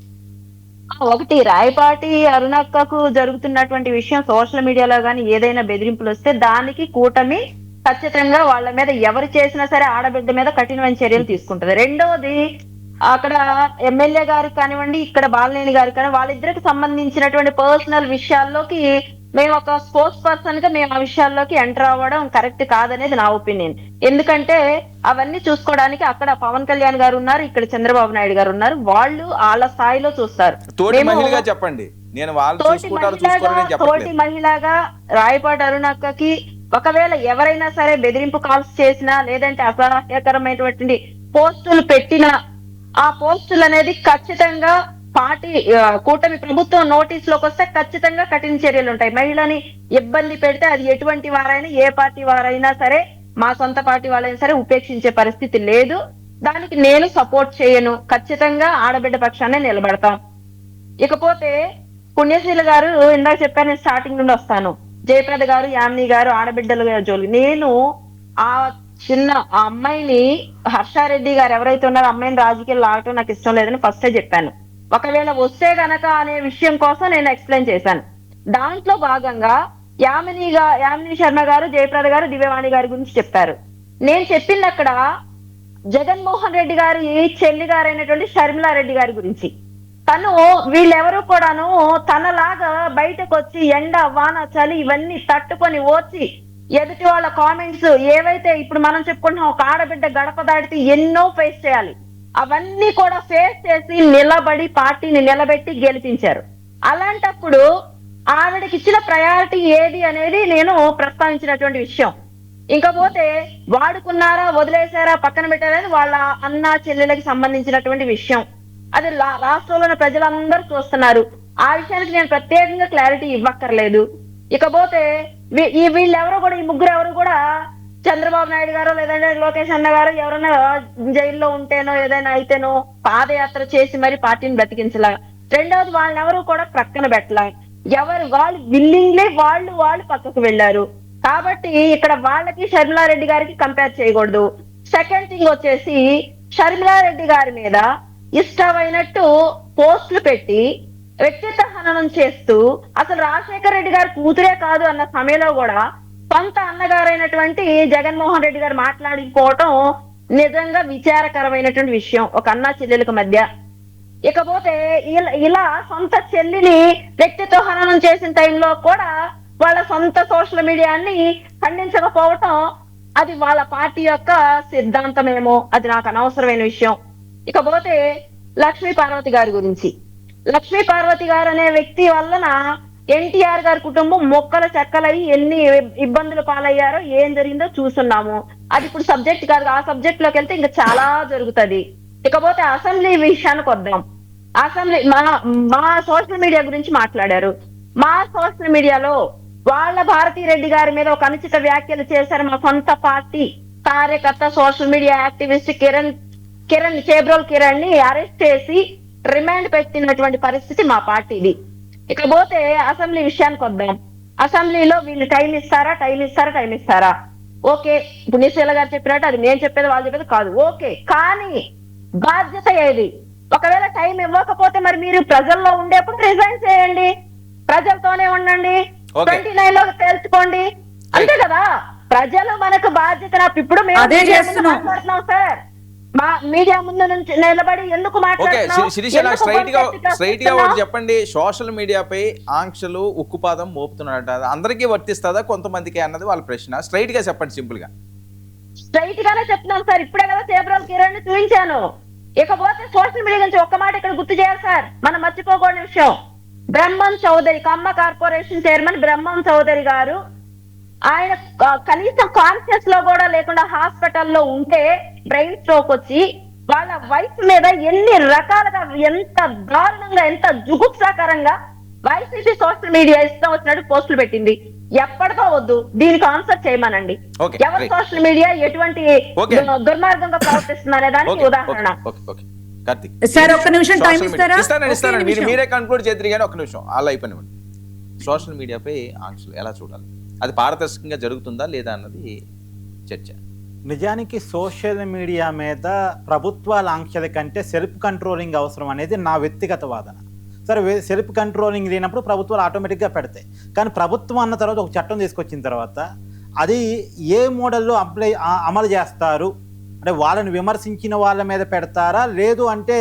ఒకటి, రాయపాటి అరుణక్కకు జరుగుతున్నటువంటి విషయం సోషల్ మీడియాలో కానీ ఏదైనా బెదిరింపులు వస్తే దానికి కూటమి ఖచ్చితంగా వాళ్ళ మీద ఎవరు చేసినా సరే ఆడబిడ్డ మీద కఠినమైన చర్యలు తీసుకుంటది. రెండవది, అక్కడ ఎమ్మెల్యే గారికి కానివ్వండి, ఇక్కడ బాలినేని గారికి కానీ వాళ్ళిద్దరికి సంబంధించినటువంటి పర్సనల్ విషయాల్లోకి మేము ఒక స్పోర్ట్స్ పర్సన్ గా మేము ఆ విషయాల్లోకి ఎంటర్ అవ్వడం కరెక్ట్ కాదనేది నా ఒపీనియన్. ఎందుకంటే అవన్నీ చూసుకోవడానికి అక్కడ పవన్ కళ్యాణ్ గారు ఉన్నారు, ఇక్కడ చంద్రబాబు నాయుడు గారు ఉన్నారు, వాళ్ళు వాళ్ళ స్థాయిలో చూస్తారు. తోటి మహిళగా రాయపాటి అరుణక్కకి ఒకవేళ ఎవరైనా సరే బెదిరింపు కాల్స్ చేసినా లేదంటే అసహ్యకరమైనటువంటి పోస్టులు పెట్టినా ఆ పోస్టులు అనేది ఖచ్చితంగా పార్టీ కూటమి ప్రభుత్వం నోటీస్ లోకి వస్తే ఖచ్చితంగా కఠిన చర్యలు ఉంటాయి. మహిళని ఇబ్బంది పెడితే అది ఎటువంటి వారైనా ఏ పార్టీ వారైనా సరే, మా సొంత పార్టీ వాళ్ళైనా సరే ఉపేక్షించే పరిస్థితి లేదు. దానికి నేను సపోర్ట్ చేయను, ఖచ్చితంగా ఆడబిడ్డ పక్షాన్ని నిలబడతాం. ఇకపోతే పుణ్యశీల గారు ఇందాక చెప్పాను, స్టార్టింగ్ నుండి వస్తాను, జయప్రద గారు, యామిని గారు ఆడబిడ్డలు జోలి, నేను ఆ చిన్న ఆ అమ్మాయిని హర్షారెడ్డి గారు ఎవరైతే ఉన్నారో అమ్మాయిని రాజకీయాలు లాగటం నాకు ఇష్టం లేదని ఫస్టే చెప్పాను. ఒకవేళ వస్తే గనక అనే విషయం కోసం నేను ఎక్స్ప్లెయిన్ చేశాను. దాంట్లో భాగంగా యామిని శర్మ గారు, జయప్రద గారు, దివ్యవాణి గారి గురించి చెప్పారు. నేను చెప్పింది అక్కడ జగన్మోహన్ రెడ్డి గారి చెల్లి గారైనటువంటి షర్మిలారెడ్డి గారి గురించి. తను వీళ్ళెవరు కూడాను తనలాగా బయటకు వచ్చి ఎండ వాన చలి ఇవన్నీ తట్టుకొని వచ్చి ఎదుటి వాళ్ళ కామెంట్స్ ఏవైతే ఇప్పుడు మనం చెప్పుకుంటున్నాం, ఒక ఆడబిడ్డ గడప దాటితే ఎన్నో ఫేస్ చేయాలి, అవన్నీ కూడా ఫేస్ చేసి నిలబడి పార్టీని నిలబెట్టి గెలిపించారు. అలాంటప్పుడు ఆవిడకి ఇచ్చిన ప్రయారిటీ ఏది అనేది నేను ప్రస్తావించినటువంటి విషయం. ఇంకపోతే వాడుకున్నారా వదిలేశారా పక్కన పెట్టారనేది వాళ్ళ అన్న చెల్లెలకి సంబంధించినటువంటి విషయం. అది రాష్ట్రంలోని ప్రజలందరూ చూస్తున్నారు. ఆ విషయానికి నేను ప్రత్యేకంగా క్లారిటీ ఇవ్వక్కర్లేదు. ఇకపోతే వీళ్ళెవరో కూడా, ఈ ముగ్గురు ఎవరు కూడా చంద్రబాబు నాయుడు గారు లేదంటే లోకేష్ అన్న గారు ఎవరైనా జైల్లో ఉంటేనో ఏదైనా అయితేనో పాదయాత్ర చేసి మరి పార్టీని బ్రతికించలా. రెండవది వాళ్ళని ఎవరు కూడా ప్రక్కన పెట్టలా. ఎవరు వాళ్ళు విల్లింగ్లీ వాళ్ళు పక్కకు వెళ్ళారు. కాబట్టి ఇక్కడ వాళ్ళకి షర్మిలారెడ్డి గారికి కంపేర్ చేయకూడదు. సెకండ్ థింగ్ వచ్చేసి షర్మిలారెడ్డి గారి మీద ఇష్టమైనట్టు పోస్టులు పెట్టి వ్యక్తిత్వ హననం చేస్తూ అసలు రాజశేఖర రెడ్డి గారు కూతురే కాదు అన్న సమయంలో కూడా సొంత అన్నగారైనటువంటి జగన్మోహన్ రెడ్డి గారు మాట్లాడిపోవటం నిజంగా విచారకరమైనటువంటి విషయం ఒక అన్నా చెల్లెలకు మధ్య. ఇకపోతే ఇలా సొంత చెల్లిని వ్యక్తిత్వ హననం చేసిన టైంలో కూడా వాళ్ళ సొంత సోషల్ మీడియాని ఖండించకపోవటం అది వాళ్ళ పార్టీ యొక్క సిద్ధాంతమేమో, అది నాకు అనవసరమైన విషయం. ఇకపోతే లక్ష్మీ పార్వతి గారి గురించి, లక్ష్మీ పార్వతి గారు అనే వ్యక్తి వలన ఎన్టీఆర్ గారి కుటుంబం మొక్కల చెక్కలయ్యి ఎన్ని ఇబ్బందులు పాలయ్యారో ఏం జరిగిందో చూస్తున్నాము. అది ఇప్పుడు సబ్జెక్ట్ కాదు, ఆ సబ్జెక్ట్ లోకి వెళ్తే ఇంకా చాలా జరుగుతుంది. ఇకపోతే అసెంబ్లీ విషయానికి వద్దాం. అసెంబ్లీ మా సోషల్ మీడియా గురించి మాట్లాడారు. మా సోషల్ మీడియాలో వాళ్ళ భారతీరెడ్డి గారి మీద ఒక అనుచిత వ్యాఖ్యలు చేశారు. మా సొంత పార్టీ కార్యకర్త social media activist Chebrol Kiran ని అరెస్ట్ చేసి రిమాండ్ పెట్టినటువంటి పరిస్థితి మా పార్టీది. ఇకపోతే అసెంబ్లీ విషయానికి వద్దాం. అసెంబ్లీలో వీళ్ళు టైం ఇస్తారా? ఓకే, ఇప్పుడు నిశీల గారు చెప్పినట్టు అది నేను చెప్పేది వాళ్ళు చెప్పేది కాదు, ఓకే. కానీ బాధ్యత ఏది? ఒకవేళ టైం ఇవ్వకపోతే మరి మీరు ప్రజల్లో ఉండేప్పుడు రిజైన్ చేయండి, ప్రజలతోనే ఉండండి, 29 లో తెలుసుకోండి, అంతే కదా. ప్రజలు మనకు బాధ్యత. ఇప్పుడు మేము మాట్లాడుతున్నాం సార్, మా మీడియా ముందు నుంచి నిలబడి ఎందుకు స్ట్రైట్ గా ఒకటి చెప్పండి. సోషల్ మీడియాపై ఆంక్షలు ఉక్కుపాదం మోపుతున్నారట, అందరికీ వర్తిస్తుందా కొంతమందికి అన్నది వాళ్ళ ప్రశ్న. స్ట్రైట్ గా చెప్పండి, సింపుల్ గా. స్ట్రైట్ గానే చెప్తున్నాను సార్. ఇప్పుడే కదా చేబ్రోల్ కిరణ్ చూపించాను. ఇకపోతే సోషల్ మీడియా గురించి ఒక్క మాట ఇక్కడ గుర్తు చేయాలి సార్, మనం మర్చిపోకూడని విషయం. బ్రహ్మం చౌదరి, ఖమ్మ కార్పొరేషన్ చైర్మన్ బ్రహ్మం చౌదరి గారు, ఆయన కనీసం కాన్షియస్ లో కూడా లేకుండా హాస్పిటల్లో ఉంటే బ్రెయిన్ స్ట్రోక్ వచ్చి వాళ్ళ వైఫ్ మీద ఎన్ని రకాలుగా, ఎంత దారుణంగా, ఎంత జుగుప్సాకరంగా వైసీపీ సోషల్ మీడియా ఇష్టం వచ్చినట్టు పోస్టులు పెట్టింది. ఎప్పటికో వద్దు, దీనికి ఆన్సర్ చేయమనండి. ఎవరు సోషల్ మీడియా ఎటువంటి దుర్మార్గంగా ప్రవర్తిస్తుంది అనే దానికి ఉదాహరణ. సార్ ఒక్క నిమిషం టైం ఇస్తారా? మీరే కన్క్లూడ్ చేద్దరు కానీ ఒక్క నిమిషం అలా అయిపోయినామండి. సోషల్ మీడియాపై ఆంక్షలు ఎలా చూడాలి, అది పారదర్శకంగా జరుగుతుందా లేదా అన్నది చర్చ. నిజానికి సోషల్ మీడియా మీద ప్రభుత్వాల ఆంక్షల కంటే సెల్ఫ్ కంట్రోలింగ్ అవసరం అనేది నా వ్యక్తిగత వాదన. సరే, సెల్ఫ్ కంట్రోలింగ్ లేనప్పుడు ప్రభుత్వాలు ఆటోమేటిక్గా పెడతాయి. కానీ ప్రభుత్వం అన్న తర్వాత ఒక చట్టం తీసుకొచ్చిన తర్వాత అది ఏ మోడల్లో అమలు చేస్తారు అంటే వాళ్ళని విమర్శించిన వాళ్ళ మీద పెడతారా, లేదు అంటే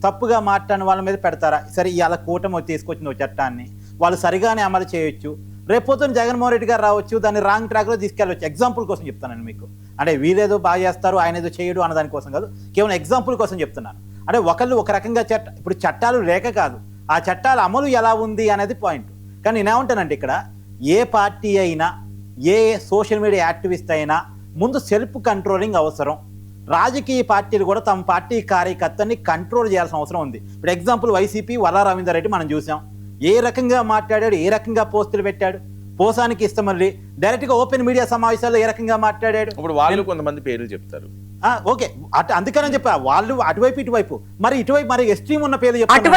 తప్పుగా మాట్లాడిన వాళ్ళ మీద పెడతారా? సరే, ఇవాళ కూటమి తీసుకొచ్చిన ఒక చట్టాన్ని వాళ్ళు సరిగానే అమలు చేయొచ్చు, రేపొద్దున జగన్మోహన్ రెడ్డి గారు రావచ్చు, దాన్ని రాంగ్ ట్రాక్లో తీసుకెళ్ళవచ్చు. ఎగ్జాంపుల్ కోసం చెప్తానండి మీకు. అంటే వీళ్ళేదో బాగా చేస్తారు, ఆయన ఏదో చేయడు అన్న దానికోసం కాదు, కేవలం ఎగ్జాంపుల్ కోసం చెప్తున్నాను. అంటే ఒకళ్ళు ఒక రకంగా ఇప్పుడు చట్టాలు లేక కాదు, ఆ చట్టాల అమలు ఎలా ఉంది అనేది పాయింట్. కానీ నేనేమంటానంటే ఇక్కడ ఏ పార్టీ అయినా, ఏ సోషల్ మీడియా యాక్టివిస్ట్ అయినా ముందు సెల్ఫ్ కంట్రోలింగ్ అవసరం. రాజకీయ పార్టీలు కూడా తమ పార్టీ కార్యకర్తని కంట్రోల్ చేయాల్సిన అవసరం ఉంది. ఇప్పుడు ఎగ్జాంపుల్ వైసీపీ వల్లా రవీందర్ రెడ్డి మనం చూసాం, ఏ రకంగా మాట్లాడాడు, ఏ రకంగా పోస్టులు పెట్టాడు. పోసానికి ఇష్టం మళ్ళీ డైరెక్ట్గా ఓపెన్ మీడియా సమావేశాల్లో ఏ రకంగా మాట్లాడాడు. ఇప్పుడు వాళ్ళు కొంతమంది పేర్లు చెప్తారు, ఓకే, అందుకని చెప్పా వాళ్ళు అటువైపు ఇటువైపు. మరి ఇటువైపు మరి ఎస్ట్రీమ్ ఉన్న పేర్లు చెప్తారు,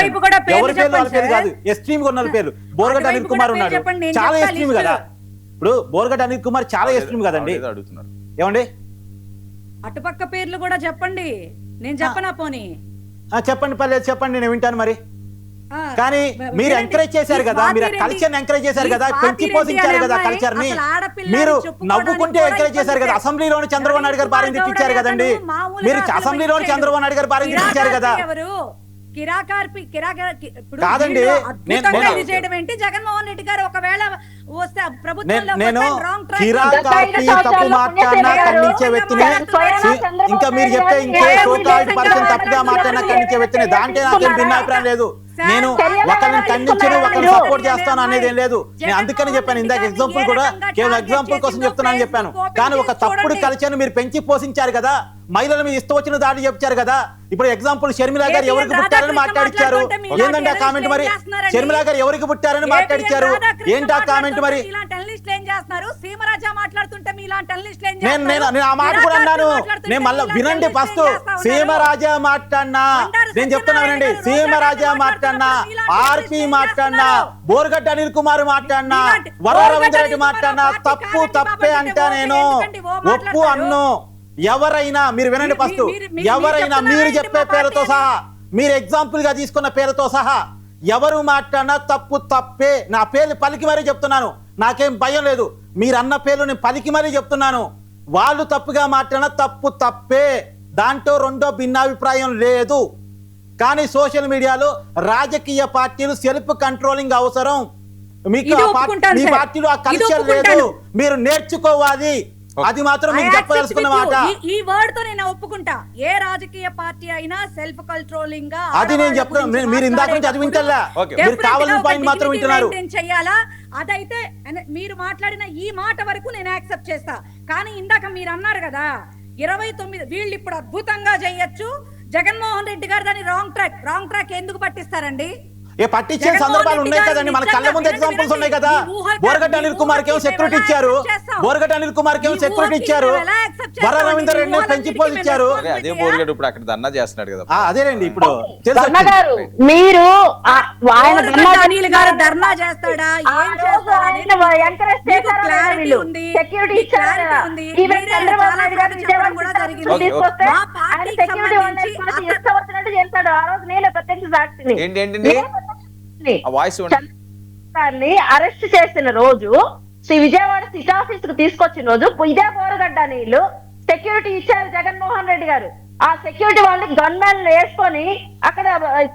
ఎవరి పేర్లు వాళ్ళ పేరు కాదు, ఎస్ట్రీమ్ ఉన్న పేర్లు. బోర్గడ్డ అనిల్ కుమార్ ఉన్నాడు, చాలా ఎస్ట్రీమ్ కదా. ఇప్పుడు బోర్గడ్డ అనిల్ కుమార్ చాలా ఎస్ట్రీమ్ కదండి. అడుగుతున్నారు ఏమండి, అటుపక్క పేర్లు కూడా చెప్పండి, నేను చెప్పనా? పోనీ చెప్పండి, పర్లేదు చెప్పండి, నేను వింటాను. మరి కానీ మీరు ఎంకరేజ్ చేశారు కదా, మీరు కల్చర్ ఎంకరేజ్ చేశారు కదా, పెంచి పోషించారు కదా కల్చర్ ని. మీరు నవ్వుకుంటే ఎంకరేజ్ చేశారు కదా. అసెంబ్లీలోని చంద్రబాబు నాయుడు గారు భార్యను తిట్టించారు కదండి. మీరు అసెంబ్లీలోని చంద్రబాబు నాయుడు గారు భార్యను తిట్టించారు కదా. ఇప్పుడు కాదండి, వీళ్ళు నేను- అద్భుతంగా నేను- ఇది చేయడం ఏంటి? జగన్మోహన్ రెడ్డి గారు ఒకవేళ వస్తే ప్రభుత్వంలో నేను రాంగ్ కిరాకార్పి తప్పు మాట్లాడినా ఖండించే వ్యక్తిని, ఇంకా మీరు చెప్తే ఇంకే సోకాల్డ్ పర్సన్ తప్పుగా మాట్లాడినా ఖండించే వ్యక్తిని, దాంట్లో నాకేం భిన్నాభిప్రాయం లేదు. నేను ఒకరిని ఖండించను ఒకరిని సపోర్ట్ చేస్తాను అనేది ఏం లేదు. నేను అందుకని చెప్పాను ఇందాక ఎగ్జాంపుల్ కూడా కేవలం ఎగ్జాంపుల్ కోసం చెప్తున్నాను చెప్పాను. కానీ ఒక తప్పుడు కల్చర్ని మీరు పెంచి పోషించారు కదా, మహిళల మీద ఇష్టం వచ్చిన దాడి చెప్పారు కదా. ఇప్పుడు ఎగ్జాంపుల్ షర్మిలా గారు ఎవరికి పుట్టారని మాట్లాడిచ్చారు. ఏంటంటే ఆ కామెంట్ మరి? షర్మిలా గారు ఎవరికి పుట్టారని మాట్లాడిచ్చారు. ఏంటి ఆ కామెంట్ మరి? నేను ఆ మాట కూడా అన్నాను. నేను మళ్ళీ వినండి ఫస్ట్. సీమరాజా మాట్లాడినా, నేను చెప్తున్నా వినండి. సీమరాజా మాట్లాడినా, ఆర్పి మాట్లాడినా, బోర్గడ్డ అనిల్ కుమార్ మాట్లాడినా, వర రవీంద్ర రెడ్డి మాట్లాడినా తప్పు తప్పే అంటే నేను ఒప్పు అన్ను. ఎవరైనా మీరు వినండి ఫస్ట్. ఎవరైనా మీరు చెప్పే పేరుతో సహా, మీరు ఎగ్జాంపుల్ గా తీసుకున్న పేరుతో సహా ఎవరు మాట్లాడినా తప్పు తప్పే. నా పేర్లు పలికి మరీ చెప్తున్నాను, నాకేం భయం లేదు. మీరు అన్న పేర్లు నేను పలికి మరీ చెప్తున్నాను. వాళ్ళు తప్పుగా మాట్లాడినా తప్పు తప్పే, దాంట్లో రెండో భిన్నాభిప్రాయం లేదు. కానీ సోషల్ మీడియాలో రాజకీయ పార్టీలు సెల్ఫ్ కంట్రోలింగ్ అవసరం. మీకు మీ పార్టీలో ఆ కల్చర్ లేదు, మీరు నేర్చుకోవాలి. అది మాత్రం మీకు చెప్పదలుచుకున్న మాట. ఈ వర్డ్ తో నేను ఒప్పుకుంటా. ఏ రాజకీయ పార్టీ అయినా సెల్ఫ్ కంట్రోలింగ్ గా, అది నేను చెప్తాను. మీరు ఇందాక నుంచి అది వింటల్లా, మీరు కావాలని పాయింట్ మాత్రం వింటున్నారు. చెయ్యాలా? అదైతే మీరు మాట్లాడిన ఈ మాట వరకు నేను యాక్సెప్ట్ చేస్తా. కానీ ఇందాక మీరు అన్నారు కదా 29 వీళ్ళు ఇప్పుడు అద్భుతంగా చేయొచ్చు, జగన్మోహన్ రెడ్డి గారు దాన్ని రాంగ్ ట్రాక్ ఎందుకు పట్టిస్తారండి? పట్టించే సందర్భాలు ఉన్నాయి కదండి, మన కళ్ళ ముందు ఎగ్జాంపుల్స్ ఉన్నాయి కదా. బోర్గడ్డ అనిల్ కుమార్ కేమో సెక్యూరిటీ ఇచ్చారు, వర రవీంద్ర రెడ్డిని పెంచి పోషించారు. అదే బోర్గడ్డ ఇప్పుడు అక్కడ ధర్నా చేస్తున్నాడు కదా. అదేనండి ఇప్పుడు మీరు అనిల్ గారు ధర్నా చేస్తాడా? ఏం చేస్తాడు? ఆ రోజు నేనే ప్రత్యక్ష సాక్షిని. ఏంటండి వాయిస్ అరెస్ట్ చేసిన రోజు, విజయవాడ సిటీ ఆఫీస్ కు తీసుకొచ్చిన రోజు ఇదే బోరగడ్డ నీళ్లు సెక్యూరిటీ ఇచ్చారు జగన్మోహన్ రెడ్డి గారు. ఆ సెక్యూరిటీ వాళ్ళని గన్మెన్ వేసుకొని అక్కడ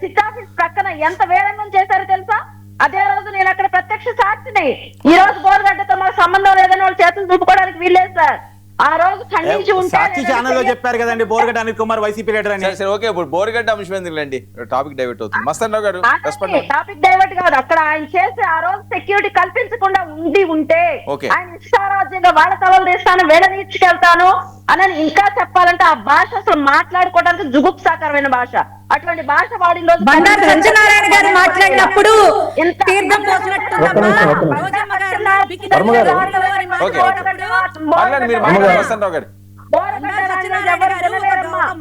సిటీ ఆఫీస్ ప్రక్కన ఎంత వేరంగం చేశారో తెలుసా? అదే రోజు నేను అక్కడ ప్రత్యక్ష సాక్షిని. ఈ రోజు బోరగడ్డతో మాకు సంబంధం లేదని వాళ్ళు చేతులు చూపుకోవడానికి వీల్లేదు సార్. ఆ రోజు ఖండించి సాక్షి ఛానల్ లో చెప్పారు కదండి బోర్గడ్డ అనిల్ కుమార్ వైసీపీ లీడర్ అని. సరే ఓకే, ఇప్పుడు బోర్గడ్డ అంశం ఎందుకులేండి, టాపిక్ డైవర్ట్ అవుతుంది. మస్తాన్ గారు టాపిక్ డైవర్ట్ కాదు. అక్కడ ఆయన చేసి ఆ రోజు సెక్యూరిటీ కల్పించకుండా ఉంటే ఆయన ఇష్టారాజ్యంగా వాళ్ళ తలలు తీస్తాను, వేడ నీడ్చుకెళ్తాను అని ఇంకా చెప్పాలంటే ఆ భాష అసలు మాట్లాడుకోవడానికి జుగుప్సాకరమైన భాష. అటువంటి భాష వాడిన రోజు బండారు సత్యనారాయణ గారు మాట్లాడినప్పుడు తీర్థం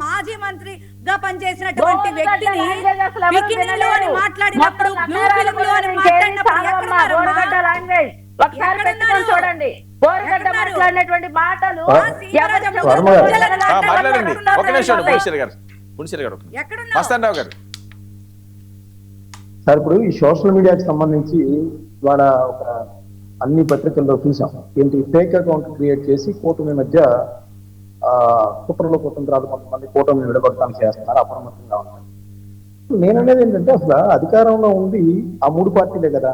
మాజీ మంత్రిగా పనిచేసినటువంటి వ్యక్తిని మాట్లాడినప్పుడు చూడండి బోరగడ్డ మాట్లాడినటువంటి మాటలు. మాట్లాడండి ఒక నిమిషం పుణ్యశ్రీ గారు మస్తాన్ రావు గారు. సార్ ఇప్పుడు ఈ సోషల్ మీడియాకి సంబంధించి ఇవాళ ఒక అన్ని పత్రికల్లో చూసాం ఏంటి, ఫేక్ అకౌంట్ క్రియేట్ చేసి కూటమి మధ్య కుట్రలో కుతంత్రాలు కొంతమంది కూటమిని విడగొట్టడానికి చేస్తున్నారు, అప్రమత్తంగా ఉన్నారు. నేననేది ఏంటంటే అసలు అధికారంలో ఉంది ఆ 3 పార్టీలే కదా.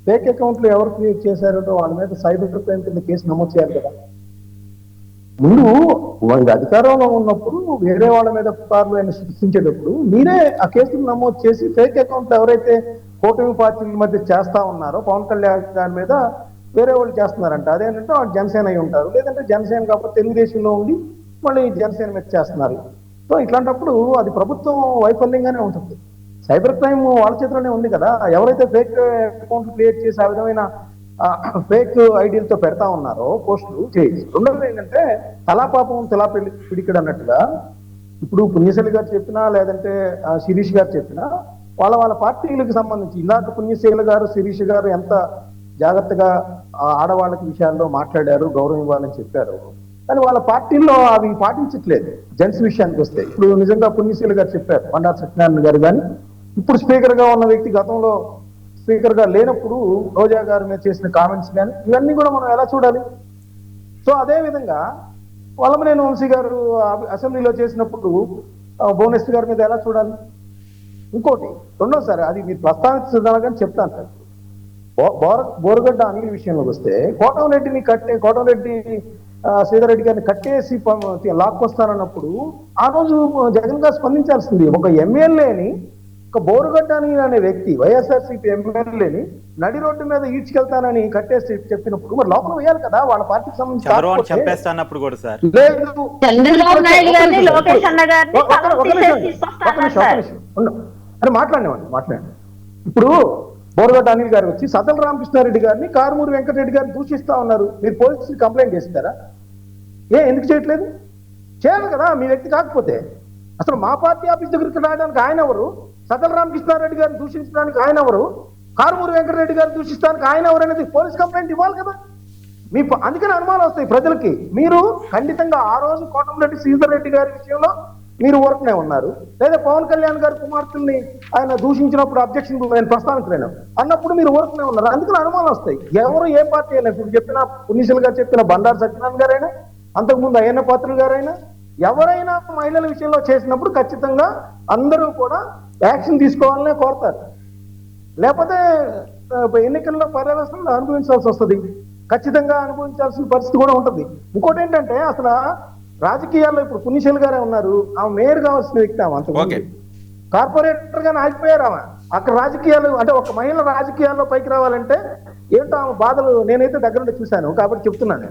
ఫేక్ అకౌంట్లు ఎవరు క్రియేట్ చేశారో వాళ్ళ మీద సైబర్ క్రైమ్ కింద కేసు నమోదు చేయాలి కదా. ముందు అధికారంలో ఉన్నప్పుడు వేరే వాళ్ళ మీద పుకార్లు ఆయన సృష్టించేటప్పుడు మీరే ఆ కేసులు నమోదు చేసి ఫేక్ అకౌంట్లు ఎవరైతే కూటమి పార్టీల మధ్య చేస్తా ఉన్నారో పవన్ కళ్యాణ్ గారి మీద వేరే వాళ్ళు చేస్తున్నారంట. అదేంటంటే వాళ్ళు జనసేన అయి ఉంటారు, లేదంటే జనసేన కాకపోతే తెలుగుదేశంలో ఉండి మళ్ళీ జనసేన మీద చేస్తున్నారు. సో ఇట్లాంటప్పుడు అది ప్రభుత్వం వైఫల్యంగానే ఉంటుంది. సైబర్ క్రైమ్ వాళ్ళ చేతిలోనే ఉంది కదా. ఎవరైతే ఫేక్ అకౌంట్ క్రియేట్ చేసి ఆ విధమైన ఫేక్ ఐడియాలతో పెడతా ఉన్నారో పోస్టులు చేసి. రెండోది ఏంటంటే తలాపాపం తలా పిడికడు అన్నట్టుగా ఇప్పుడు పుణ్యశైలి గారు చెప్పినా లేదంటే శిరీష్ గారు చెప్పినా వాళ్ళ పార్టీలకు సంబంధించి ఇందాక పుణ్యశైలి గారు శిరీష్ గారు ఎంత జాగ్రత్తగా ఆడవాళ్ళకి విషయాల్లో మాట్లాడారు, గౌరవం ఇవ్వాలని చెప్పారు. కానీ వాళ్ళ పార్టీల్లో అవి పాటించట్లేదు. జెంట్స్ విషయానికి వస్తే ఇప్పుడు నిజంగా పుణ్యశైలి గారు చెప్పారు, బండారు సత్యనారాయణ గారు కానీ ఇప్పుడు స్పీకర్ గా ఉన్న వ్యక్తి గతంలో స్పీకర్ గా లేనప్పుడు రోజా గారి మీద చేసిన కామెంట్స్ కానీ ఇవన్నీ కూడా మనం ఎలా చూడాలి? సో అదే విధంగా వల్లభనేని వంశీ గారు అసెంబ్లీలో చేసినప్పుడు భువనేశ్వర్ గారి మీద ఎలా చూడాలి? ఇంకోటి రెండోసారి అది మీరు ప్రస్తావించదని చెప్తాను సార్. బోరగడ్డ అనిల్ విషయంలోకి వస్తే కోటంరెడ్డి శ్రీధర్ రెడ్డి గారిని కట్టేసి లాక్కొస్తానన్నప్పుడు ఆ రోజు జగన్ గారు స్పందించాల్సింది. ఒక ఎమ్మెల్యేని, ఒక బోరుగడ్డ అనే వ్యక్తి వైఎస్ఆర్సీపీ ఎమ్మెల్యేని నడి రోడ్డు మీద ఈడ్చుకెళ్తానని కట్టేసి చెప్పినప్పుడు మరి లోపల వేయాలి కదా వాళ్ళ పార్టీకి సంబంధించి. చంపేస్తానప్పుడు కూడా సార్ లేదు, చంద్రబాబు నాయుడు గారిని, లోకేష్ అన్న గారిని అని మాట్లాడండి. ఇప్పుడు బోరగడ్డ అనిల్ గారు వచ్చి సదల రామకృష్ణారెడ్డి గారిని, కారుమూరి వెంకటరెడ్డి గారిని దూషిస్తా ఉన్నారు. మీరు పోలీసులు కంప్లైంట్ చేస్తారా? ఎందుకు చేయట్లేదు? చేయాలి కదా మీ వ్యక్తి కాకపోతే. అసలు మా పార్టీ ఆఫీస్ దగ్గరికి రావడానికి ఆయన ఎవరు? సదల రామకృష్ణారెడ్డి గారిని దూషించడానికి ఆయన ఎవరు? కారుమూరి వెంకటరెడ్డి గారిని దూషించడానికి ఆయన ఎవరు అనేది పోలీస్ కంప్లైంట్ ఇవ్వాలి కదా. అందుకని అనుమానాలు వస్తాయి ప్రజలకి. మీరు ఖండితంగా ఆ రోజు కోటంరెడ్డి శ్రీధర్ రెడ్డి గారి విషయంలో మీరు ఊరకనే ఉన్నారు, లేదా పవన్ కళ్యాణ్ గారి కుమార్తెల్ని ఆయన దూషించినప్పుడు అబ్జెక్షన్ నేను ప్రస్తావించలేను అన్నప్పుడు మీరు ఊరకనే ఉన్నారు. అందుకని అనుమానాలు వస్తాయి. ఎవరు ఏ పార్టీ అయినా, ఇప్పుడు చెప్పిన పుణ్యశీల్ గారు చెప్పిన బండారు సత్యనారాయణ గారైనా, అంతకుముందు అయ్యన్న పాత్రుడు గారైనా, ఎవరైనా మహిళల విషయంలో చేసినప్పుడు ఖచ్చితంగా అందరూ కూడా యాక్షన్ తీసుకోవాలనే కోరుతారు. లేకపోతే ఎన్నికల్లో పర్యవేక్షణలు అనుభవించాల్సి వస్తుంది. ఖచ్చితంగా అనుభవించాల్సిన పరిస్థితి కూడా ఉంటుంది. ఇంకోటి ఏంటంటే అసలు రాజకీయాల్లో ఇప్పుడు పుణ్యశీల్ గారే ఉన్నారు, ఆమె మేయర్ కావాల్సిన వ్యక్తి. ఆమె అంత కార్పొరేటర్ గానే ఆగిపోయారు. ఆమె అక్కడ రాజకీయాలు అంటే ఒక మహిళ రాజకీయాల్లో పైకి రావాలంటే ఏంటో ఆమె బాధలు నేనైతే దగ్గరుండి చూశాను కాబట్టి చెప్తున్నాను.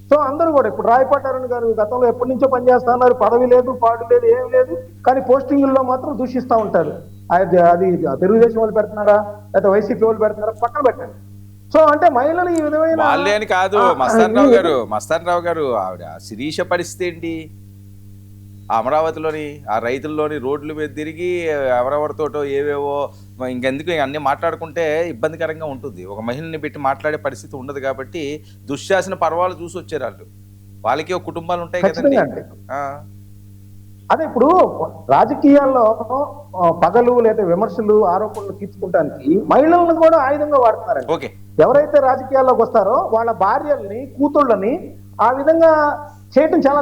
సో అందరూ కూడా ఇప్పుడు రాయపాటి అరుణ్ గారు గతంలో ఎప్పటి నుంచో పనిచేస్తా ఉన్నారు, పదవి లేదు, పాడు లేదు, ఏం లేదు, కానీ పోస్టింగుల్లో మాత్రం దూషిస్తూ ఉంటారు. అది తెలుగుదేశం వాళ్ళు పెడుతున్నారా లేదా వైసీపీ వాళ్ళు పెడుతున్నారా పక్కన పెట్టండి. సో అంటే మహిళలు ఈ విధమైన వాళ్ళే అని కాదు. మస్తాన్ రావు గారు ఆవిడ శిరీష పరిస్థితి ఏంటి? అమరావతిలోని ఆ రైతుల్లోని రోడ్ల మీద తిరిగి ఎవరెవరితోటో ఏవేవో ఇంకెందుకు అన్నీ మాట్లాడుకుంటే ఇబ్బందికరంగా ఉంటుంది. ఒక మహిళని పెట్టి మాట్లాడే పరిస్థితి ఉండదు కాబట్టి దుశ్శాసన పర్వాలు చూసి వచ్చారు వాళ్ళకి ఒక కుటుంబాలు ఉంటాయి కదండి. అదే ఇప్పుడు రాజకీయాల్లో పగలు లేదా విమర్శలు ఆరోపణలు తీర్చుకోవడానికి మహిళలను కూడా ఆయుధంగా వాడుతున్నారండి. ఓకే, ఎవరైతే రాజకీయాల్లోకి వస్తారో వాళ్ళ భార్యల్ని, కూతుళ్ళని ఆ విధంగా చేయటం చాలా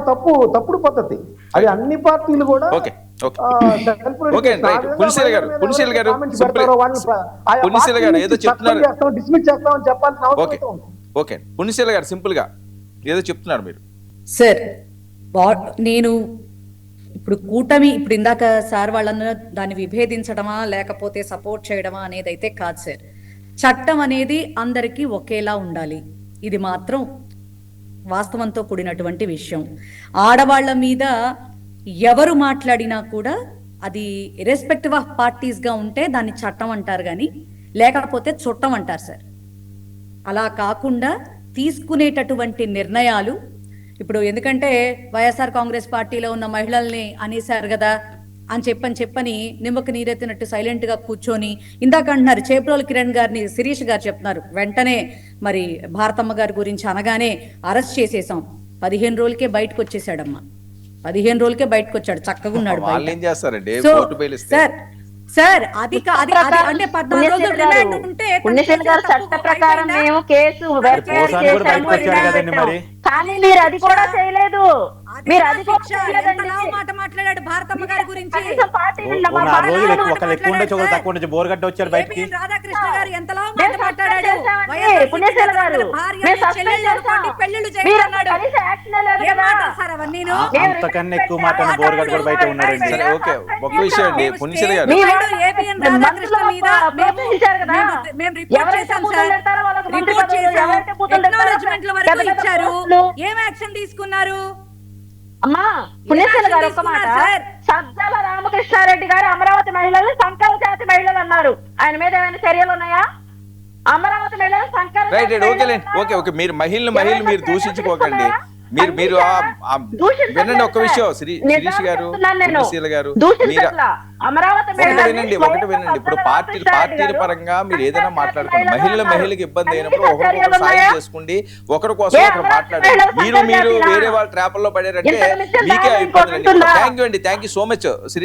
తప్పుడు పద్ధతి. అది అన్ని పార్టీలు కూడా డిస్మిస్ చేస్తామని చెప్పాల్సిన అవసరం ఉంది. ఓకే, పుణ్యశీల గారు సింపుల్ గా ఏదో చెప్తున్నారు మీరు. సార్ నేను ఇప్పుడు కూటమి, ఇప్పుడు ఇందాక సార్ వాళ్ళను దాన్ని విభేదించడమా లేకపోతే సపోర్ట్ చేయడమా అనేది అయితే కాదు సార్. చట్టం అనేది అందరికీ ఒకేలా ఉండాలి. ఇది మాత్రం వాస్తవంతో కూడినటువంటి విషయం. ఆడవాళ్ల మీద ఎవరు మాట్లాడినా కూడా అది ఇర్రెస్పెక్టివ్ ఆఫ్ పార్టీస్గా ఉంటే దాన్ని చట్టం అంటారు, కానీ లేకపోతే చుట్టం అంటారు సార్. అలా కాకుండా తీసుకునేటటువంటి నిర్ణయాలు ఇప్పుడు ఎందుకంటే వైఎస్ఆర్ కాంగ్రెస్ పార్టీలో ఉన్న మహిళల్ని అనేశారు కదా అని చెప్పని నిమ్మకు నీరెత్తినట్టు సైలెంట్ గా కూర్చొని ఇందాక అంటున్నారు చేప్రోలు కిరణ్ గారిని శిరీష్ గారు చెప్తున్నారు వెంటనే మరి భారతమ్మ గారి గురించి అనగానే అరెస్ట్ చేసేసాం. 15 రోజులకే బయటకు వచ్చేసాడమ్మా. 15 రోజులకే బయటకు వచ్చాడు, చక్కగా ఉన్నాడు. సార్ అది అంటే 14 రోజులు రిమాండ్ ఉంటే చట్ట ప్రకారం మేము కేసు కానీ మీరు అది కూడా చేయలేదు. మీరు అది మాట మాట్లాడాడు భారతమ్మ గారి గురించి. బోరగడ్డ వచ్చారు బయటికి. రాధాకృష్ణ గారు ఎంతలా మాట మాట్లాడాడు. అంతకన్నా ఎక్కువ మాట బోరగడ్డ కూడా బయట ఉన్నాడండి. ఓకే, ఒక విషయం అండి పుణ్యశీల గారు, రాధాకృష్ణ మీద మేము రిపోర్ట్ చేశాం సార్. రిపోర్ట్ చేశాం, అక్నాలెడ్జ్‌మెంట్ల వరకు ఇచ్చారు. ఏం యాక్షన్ తీసుకున్నారు? అమ్మా పుణ్యశీల గారు ఒక మాట, సజ్జల రామకృష్ణారెడ్డి గారు అమరావతి మహిళలు సంకల్ప జాతి మహిళలు అన్నారు. ఆయన మీద ఏమైనా చర్యలు ఉన్నాయా? అమరావతి మహిళలు సంకల్ప ఓకే మీరు మహిళలు మీరు దూషించుకోకండి. మీరు వినండి ఒక్క విషయం శిరీష్ గారు, పుణ్యశీల గారు, ఒకటి వినండి. ఇప్పుడు పార్టీల పరంగా మీరు ఏదైనా మాట్లాడుకోండి. మహిళకి ఇబ్బంది అయినప్పుడు ఒకరికొకరు సాయం చేసుకోండి, ఒకరి కోసం ఒకరు మాట్లాడండి. మీరు వేరే వాళ్ళ ట్రాపుల్లో పడారంటే మీకే ఇబ్బంది. Thank you so much.